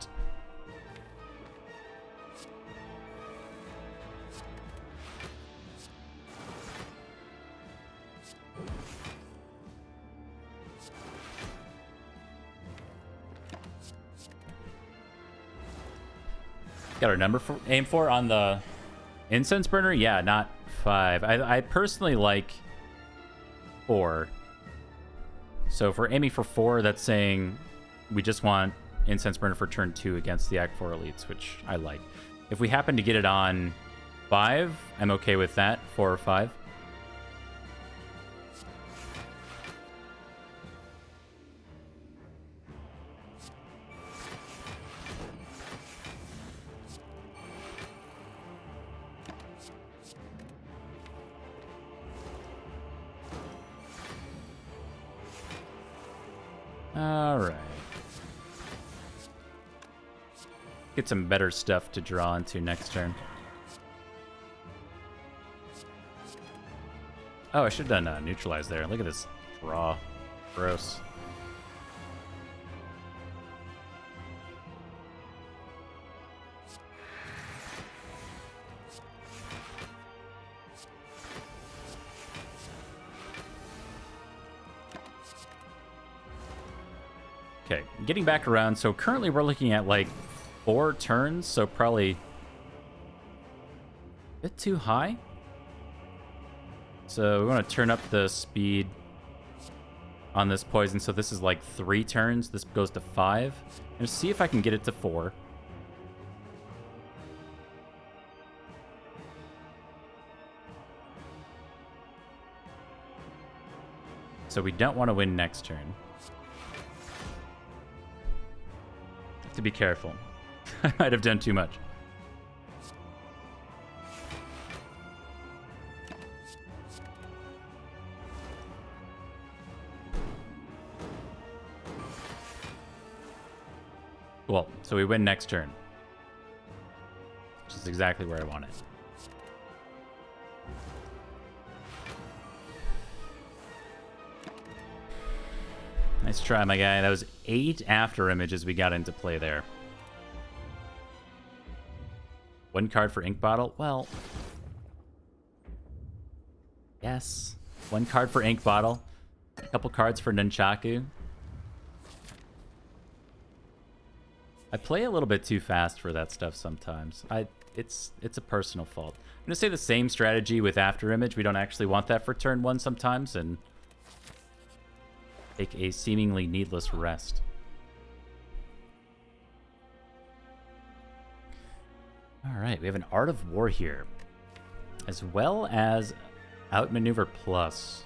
Speaker 1: Got our number for aim for on the incense burner? Yeah, not 5. I personally like 4. So if we're aiming for 4, that's saying we just want incense burner for turn 2 against the Act 4 elites, which I like. If we happen to get it on 5, I'm okay with that. 4 or 5. All right. Get some better stuff to draw into next turn. Oh, I should have done neutralize there. Look at this draw. Gross. Okay, getting back around. So currently we're looking at like 4 turns, so probably a bit too high. So we want to turn up the speed on this poison. So this is like 3 turns. This goes to 5. And see if I can get it to 4. So we don't want to win next turn. Have to be careful. I might have done too much. Cool. So we win next turn. Which is exactly where I want it. Nice try, my guy. That was 8 after images we got into play there. 1 card for Ink Bottle? Well, yes. 1 card for Ink Bottle. A couple cards for Nunchaku. I play a little bit too fast for that stuff sometimes. It's a personal fault. I'm gonna say the same strategy with After Image. We don't actually want that for turn 1 sometimes, and take a seemingly needless rest. All right, we have an Art of War here, as well as Outmaneuver Plus.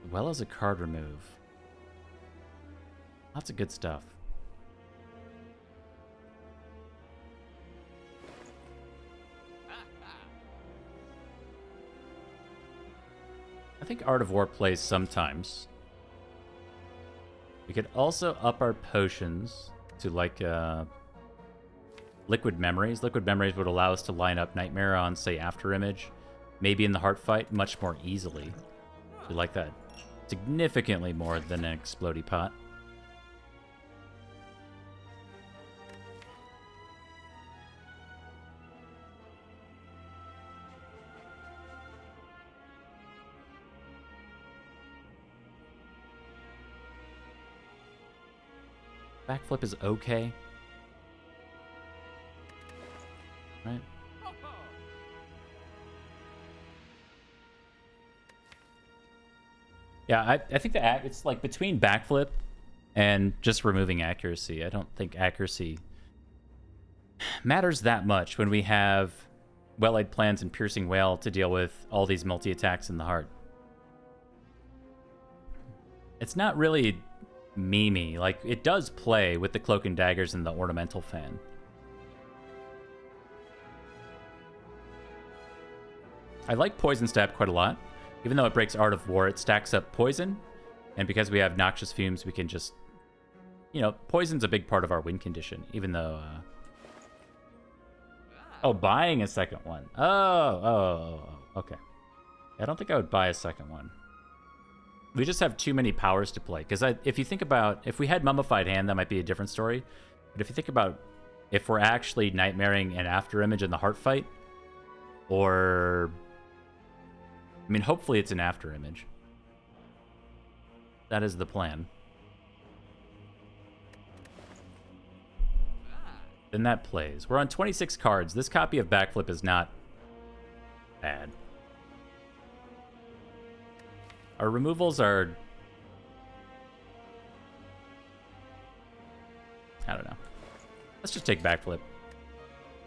Speaker 1: As well as a card remove. Lots of good stuff. I think Art of War plays sometimes. We could also up our potions to like Liquid Memories. Liquid Memories would allow us to line up Nightmare on, say, After Image, maybe in the Heart Fight, much more easily. We like that significantly more than an Explodey Pot. Backflip is okay. Right? Yeah, I think it's like between backflip and just removing accuracy. I don't think accuracy matters that much when we have Well-Laid Plans and Piercing Wail to deal with all these multi-attacks in the heart. It's not really memey. Like, it does play with the Cloak and Daggers and the Ornamental Fan. I like Poison Stab quite a lot. Even though it breaks Art of War, it stacks up poison. And because we have Noxious Fumes, we can just... You know, poison's a big part of our win condition, even though... Oh, buying a second one. Oh, okay. I don't think I would buy a second one. We just have too many powers to play. Because if you think about... If we had Mummified Hand, that might be a different story. But if you think about... If we're actually Nightmaring an After Image in the Heart Fight, or... I mean, hopefully it's an After Image. That is the plan. Then that plays. We're on 26 cards. This copy of Backflip is not bad. Our removals are... I don't know. Let's just take Backflip.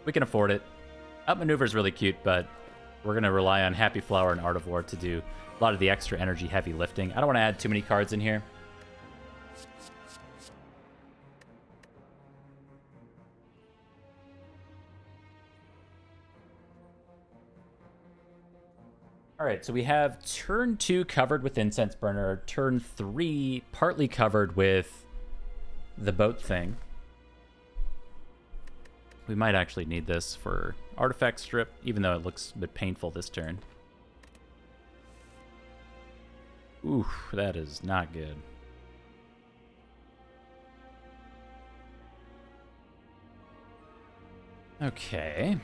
Speaker 1: We can afford it. Outmaneuver is really cute, but we're going to rely on Happy Flower and Art of War to do a lot of the extra energy heavy lifting. I don't want to add too many cards in here. All right, so we have turn 2 covered with Incense Burner, turn 3 partly covered with the boat thing. We might actually need this for Artifact Strip, even though it looks a bit painful this turn. Ooh, that is not good. Okay.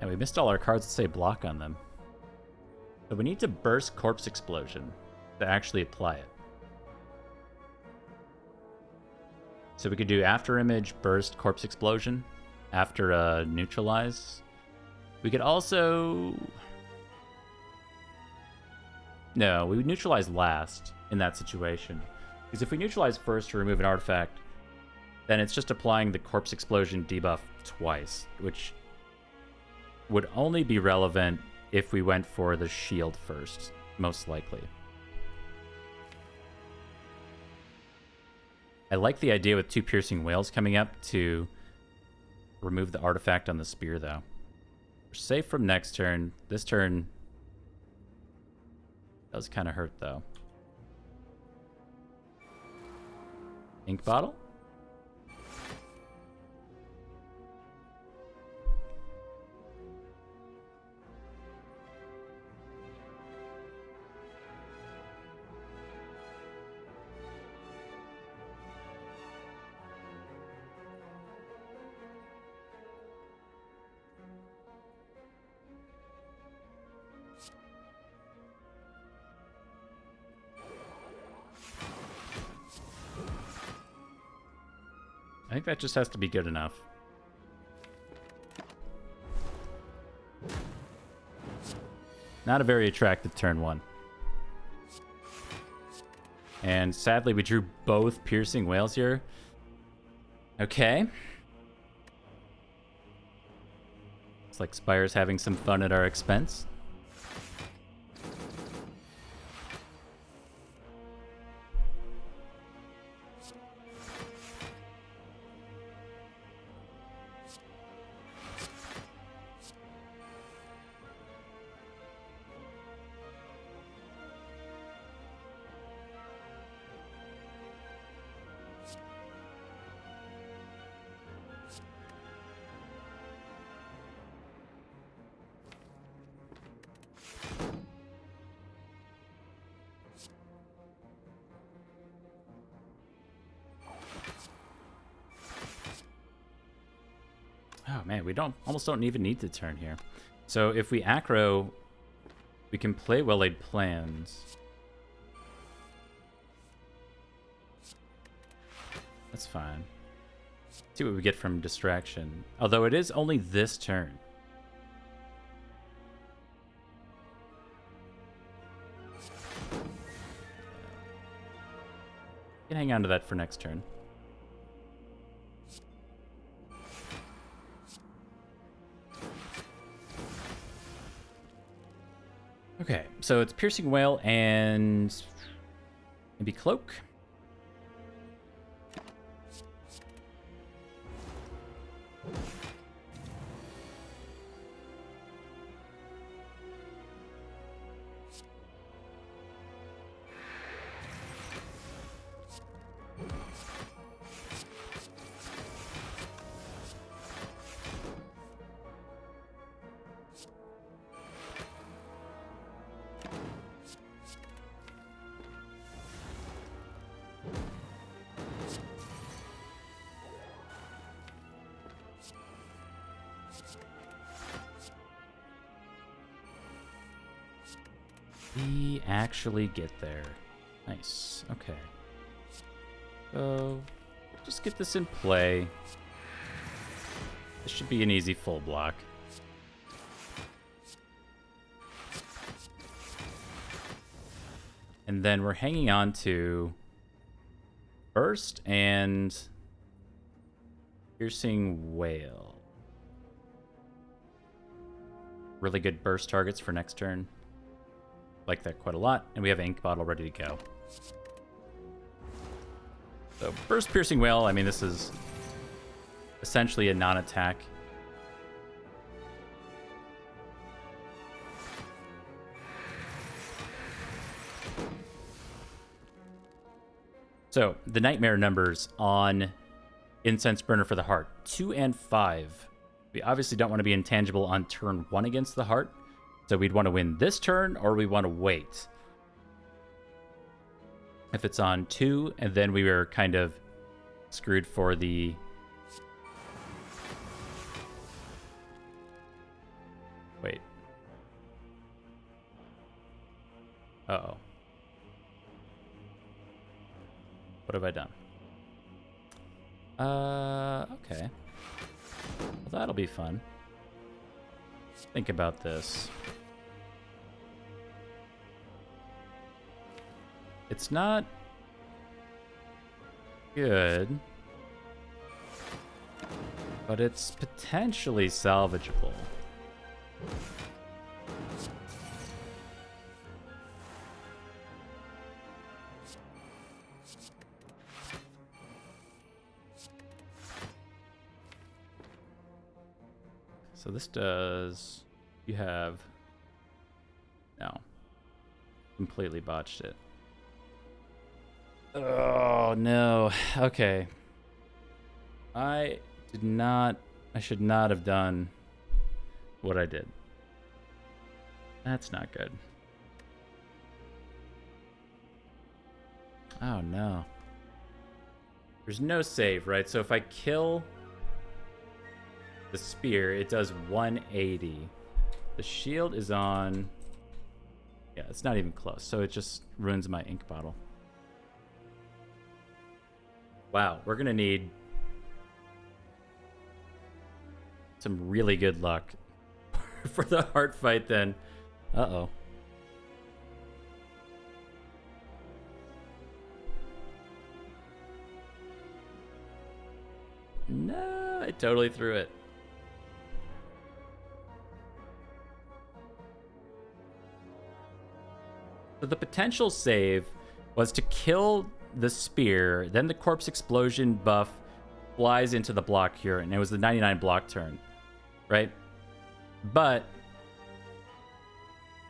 Speaker 1: And we missed all our cards that say block on them. So we need to burst Corpse Explosion to actually apply it. So we could do After Image, burst, Corpse Explosion after neutralize. We could also... No, we would neutralize last in that situation. Because if we neutralize first to remove an artifact, then it's just applying the Corpse Explosion debuff twice, which would only be relevant if we went for the shield first, most likely. I like the idea with 2 Piercing Wails coming up to remove the artifact on the spear, though. We're safe from next turn. This turn does kind of hurt, though. Ink Bottle? I think that just has to be good enough. Not a very attractive turn 1. And sadly, we drew both piercing whales here. Okay. It's like Spire's having some fun at our expense. Oh man, we almost don't even need to turn here. So if we aggro, we can play well-laid plans. That's fine. See what we get from distraction. Although it is only this turn. We can hang on to that for next turn. Okay, so it's Piercing Whale and maybe Cloak. We actually get there. Nice. Okay. So, just get this in play. This should be an easy full block. And then we're hanging on to Burst and Piercing Whale. Really good burst targets for next turn. Like that quite a lot, and we have Ink Bottle ready to go. So Burst Piercing Whale, I mean, this is essentially a non-attack. So the Nightmare numbers on Incense Burner for the Heart, 2 and 5. We obviously don't want to be intangible on turn 1 against the Heart. So we'd want to win this turn, or we want to wait. If it's on 2, and then we were kind of screwed for the... Wait. Uh-oh. What have I done? Okay. Well, that'll be fun. Think about this. It's not good, but it's potentially salvageable. So this does... You have... No. Completely botched it. Oh, no. Okay. I should not have done what I did. That's not good. Oh, no. There's no save, right? So if I kill the spear, it does 180. The shield is on... Yeah, it's not even close. So it just ruins my ink bottle. Wow, we're going to need some really good luck for the heart fight then. Uh-oh. No, I totally threw it. So the potential save was to kill the spear, then the corpse explosion buff flies into the block here, and it was the 99 block turn, right? But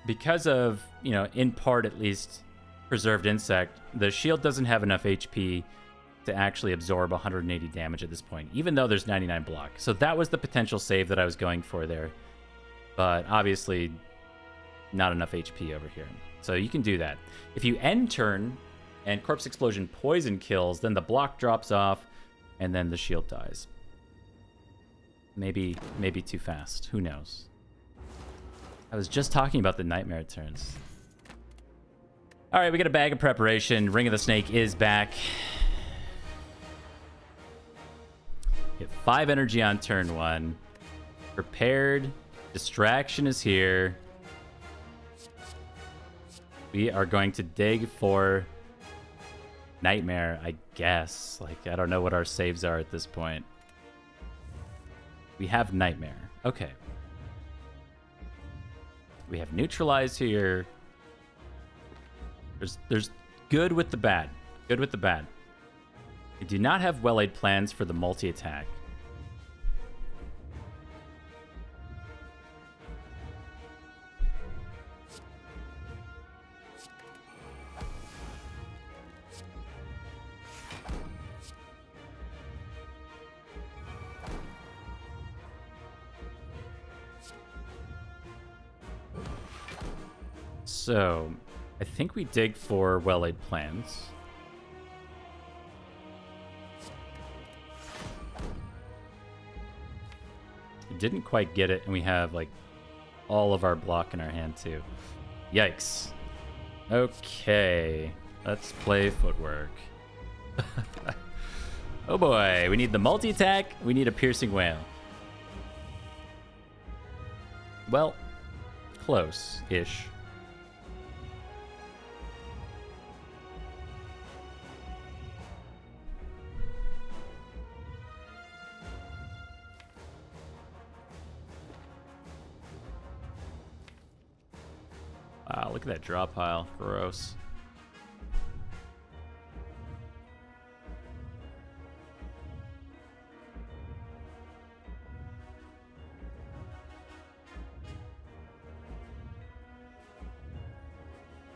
Speaker 1: because of, you know, in part at least, preserved insect, the shield doesn't have enough HP to actually absorb 180 damage at this point, even though there's 99 block. So that was the potential save that I was going for there. But obviously, not enough HP over here. So you can do that. If you end turn and Corpse Explosion poison kills, then the block drops off, and then the shield dies. Maybe too fast. Who knows? I was just talking about the nightmare turns. All right, we got a bag of preparation. Ring of the Snake is back. Get 5 energy on turn 1. Prepared. Distraction is here. We are going to dig for Nightmare, I guess. Like, I don't know what our saves are at this point. We have Nightmare. Okay. We have Neutralize here. There's good with the bad. Good with the bad. We do not have well-laid plans for the multi-attack. So, I think we dig for well-laid plans. We didn't quite get it, and we have, like, all of our block in our hand, too. Yikes. Okay, let's play footwork. Oh boy, we need the multi-attack, we need a piercing wail. Well, close-ish. Wow, look at that draw pile. Gross.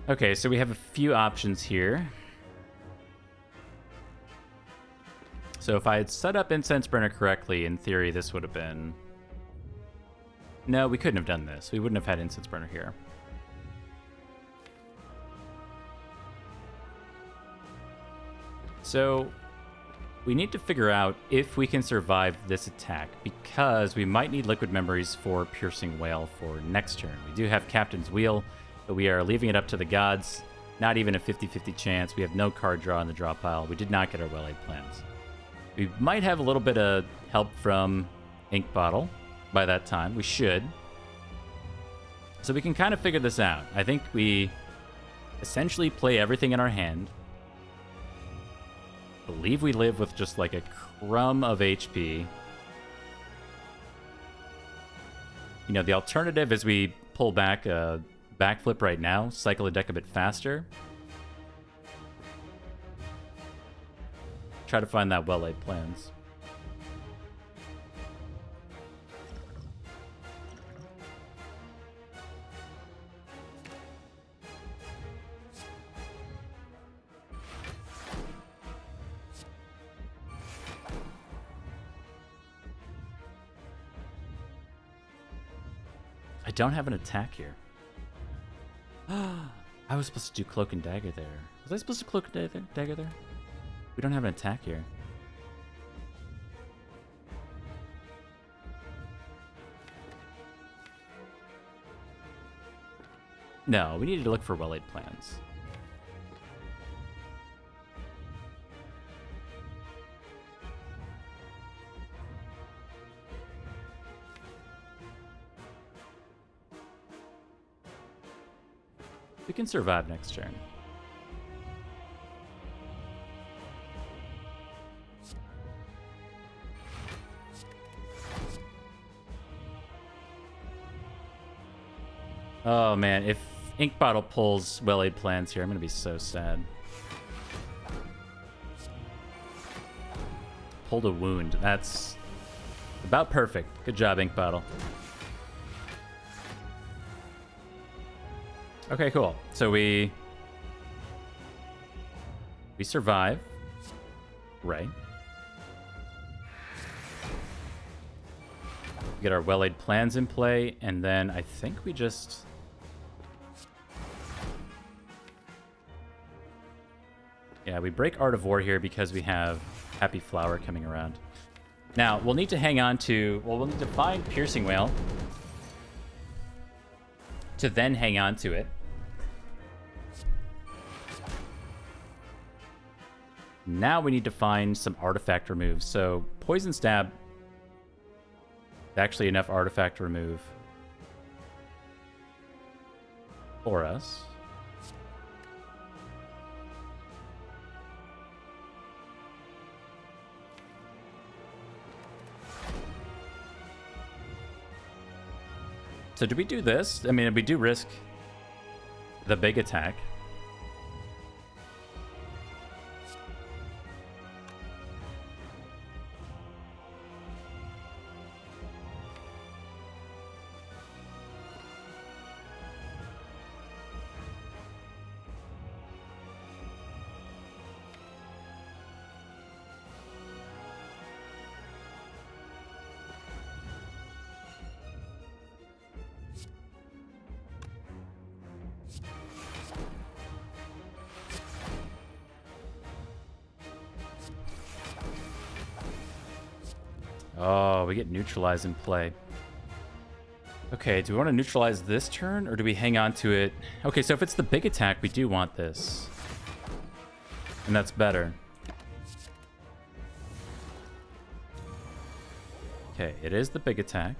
Speaker 1: Okay, so we have a few options here. So if I had set up Incense Burner correctly, in theory, this would have been... No, we couldn't have done this. We wouldn't have had Incense Burner here. So we need to figure out if we can survive this attack, because we might need Liquid Memories for Piercing Wail for next turn. We do have Captain's Wheel, but we are leaving it up to the gods. Not even a 50-50 chance. We have no card draw in the draw pile. We did not get our well-laid plans. We might have a little bit of help from Ink Bottle by that time. We should. So we can kind of figure this out. I think we essentially play everything in our hand. Believe we live with just like a crumb of HP. You know, the alternative is we pull back a backflip right now, cycle the deck a bit faster. Try to find that well-laid plans. I don't have an attack here. I was supposed to do Cloak and Dagger there. Was I supposed to Cloak and Dagger there? We don't have an attack here. No, we needed to look for well-laid plans. We can survive next turn. Oh man, if Ink Bottle pulls well-laid plans here, I'm gonna be so sad. Pulled a wound. That's about perfect. Good job, Ink Bottle. Okay, cool. So we survive. Right. We get our well-laid plans in play, and then I think we just... Yeah, we break Art of War here because we have Happy Flower coming around. Now, we'll need to hang on to... Well, we'll need to find Piercing Whale to then hang on to it. Now we need to find some artifact removes. So, Poison Stab is actually enough artifact remove for us. So do we do this? I mean, we do risk the big attack. Oh, we get neutralized in play. Okay, do we want to neutralize this turn, or do we hang on to it? Okay, so if it's the big attack, we do want this. And that's better. Okay, it is the big attack.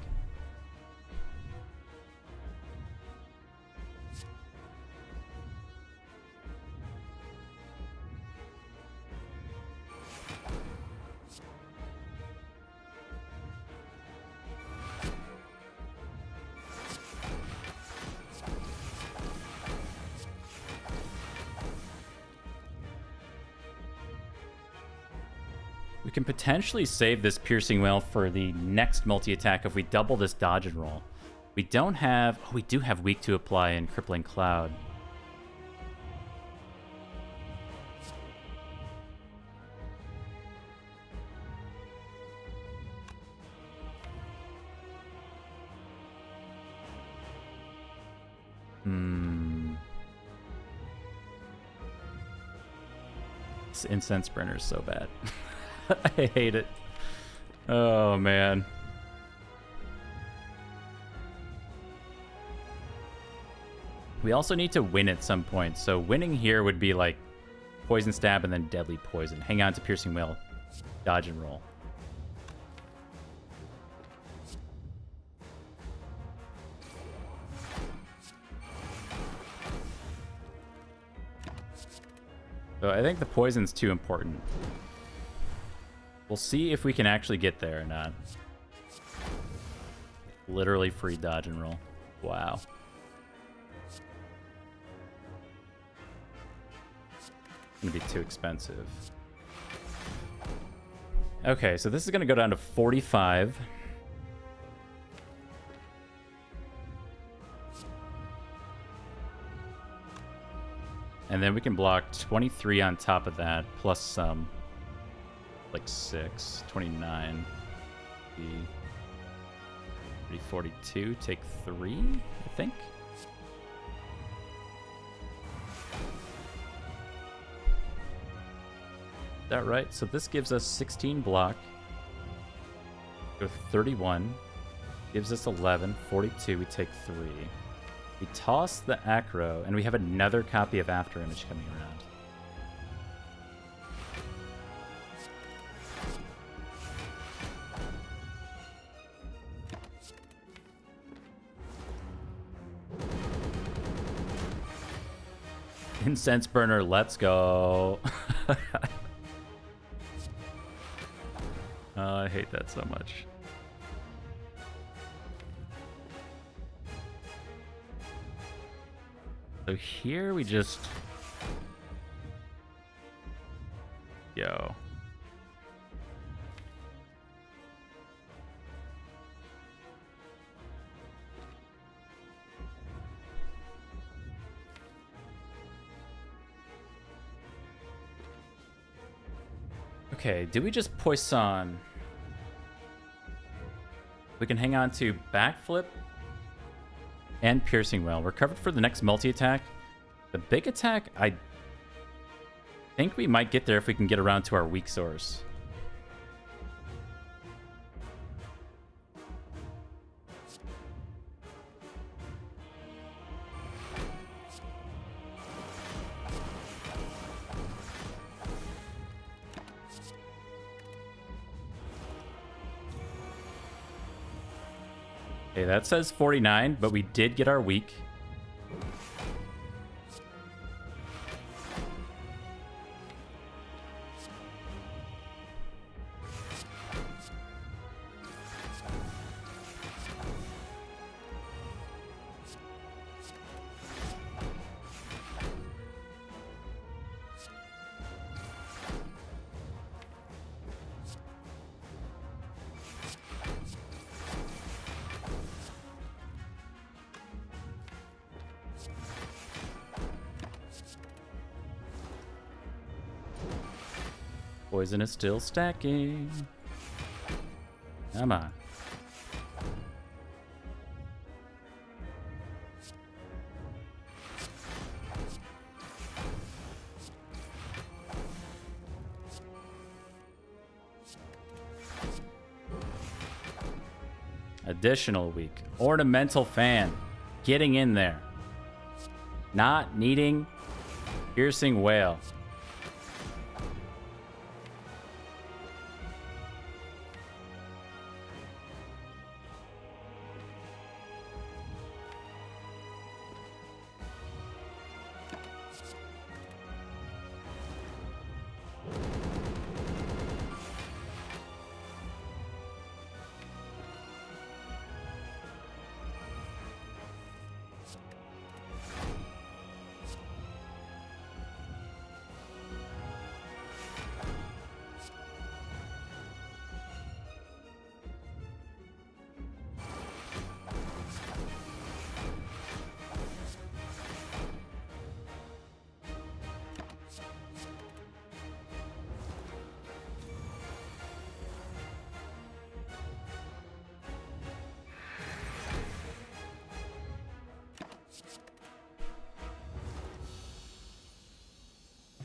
Speaker 1: We can potentially save this Piercing Whale for the next multi-attack if we double this dodge and roll. We don't have... Oh, we do have Weak to Apply and Crippling Cloud. This Incense Burner is so bad. I hate it. Oh, man. We also need to win at some point. So winning here would be like Poison Stab and then Deadly Poison. Hang on to Piercing Whale. Dodge and roll. So I think the poison's too important. We'll see if we can actually get there or not. Literally free dodge and roll. Wow. It's gonna be too expensive. Okay, so this is gonna go down to 45. And then we can block 23 on top of that, plus some. Like 6, 29, 42, take 3, I think. Is that right? So this gives us 16 block. Go 31. Gives us 11, 42, we take 3. We toss the Acro, and we have another copy of Afterimage coming around. Incense burner, let's go. Oh, I hate that so much. So here we just... Yo. Okay, do we just Poisson? We can hang on to Backflip and Piercing Well. We're covered for the next multi-attack. The big attack, I think we might get there if we can get around to our weak source. Okay, that says 49, but we did get our weak. Poison is still stacking. Come on. Additional weak. Ornamental fan. Getting in there. Not needing Piercing Whale.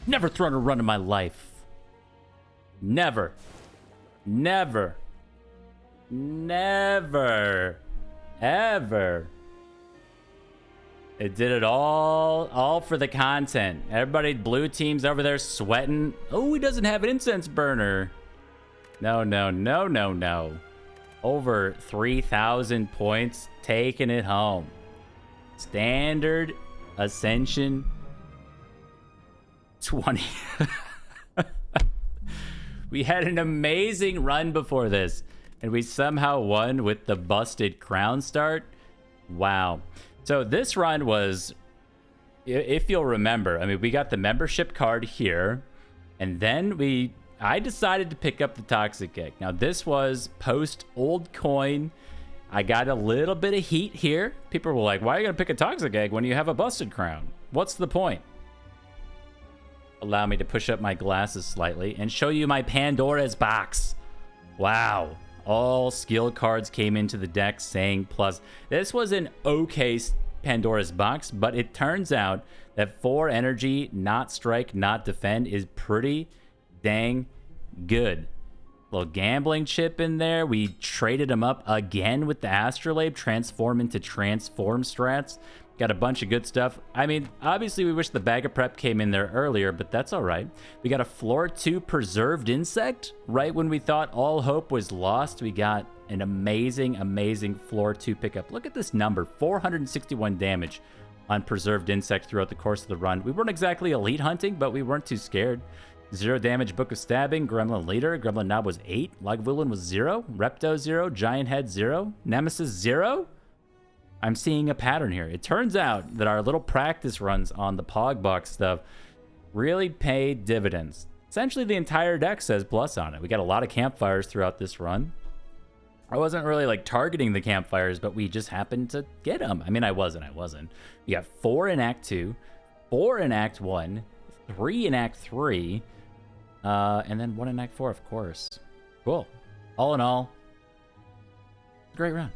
Speaker 1: Never thrown a run in my life. Never. Never. Never. Ever. It did it all for the content. Everybody, blue team's over there sweating. Oh, he doesn't have an incense burner. No, no, no, no, no. Over 3,000 points, taking it home. Standard Ascension 20. We had an amazing run before this, and we somehow won with the busted crown start. Wow. So this run was, if you'll remember, I mean, we got the membership card here, and then I decided to pick up the Toxic Egg. Now, this was post old coin. I got a little bit of heat here. People were like, why are you going to pick a Toxic Egg when you have a busted crown? What's the point? Allow me to push up my glasses slightly and show you my Pandora's box. Wow. All skill cards came into the deck saying plus. This was an okay Pandora's box, but it turns out that 4 energy, not strike, not defend is pretty dang good. Little gambling chip in there. We traded him up again with the Astrolabe, transform into transform strats. Got a bunch of good stuff. I mean, obviously we wish the bag of prep came in there earlier, but that's all right. We got a floor 2 preserved insect. Right when we thought all hope was lost, we got an amazing, amazing floor 2 pickup. Look at this number, 461 damage. on preserved insect throughout the course of the run. We weren't exactly elite hunting, but we weren't too scared. 0 damage, Book of Stabbing, Gremlin Leader, Gremlin Knob was 8, Lagavulin was 0, Repto 0, Giant Head 0, Nemesis 0? I'm seeing a pattern here. It turns out that our little practice runs on the Pogbox stuff really paid dividends. Essentially, the entire deck says plus on it. We got a lot of campfires throughout this run. I wasn't really like targeting the campfires, but we just happened to get them. I mean, I wasn't. We got 4 in Act 2, 4 in Act 1, 3 in Act 3, and then 1 in Act 4, of course. Cool. All in all, great run.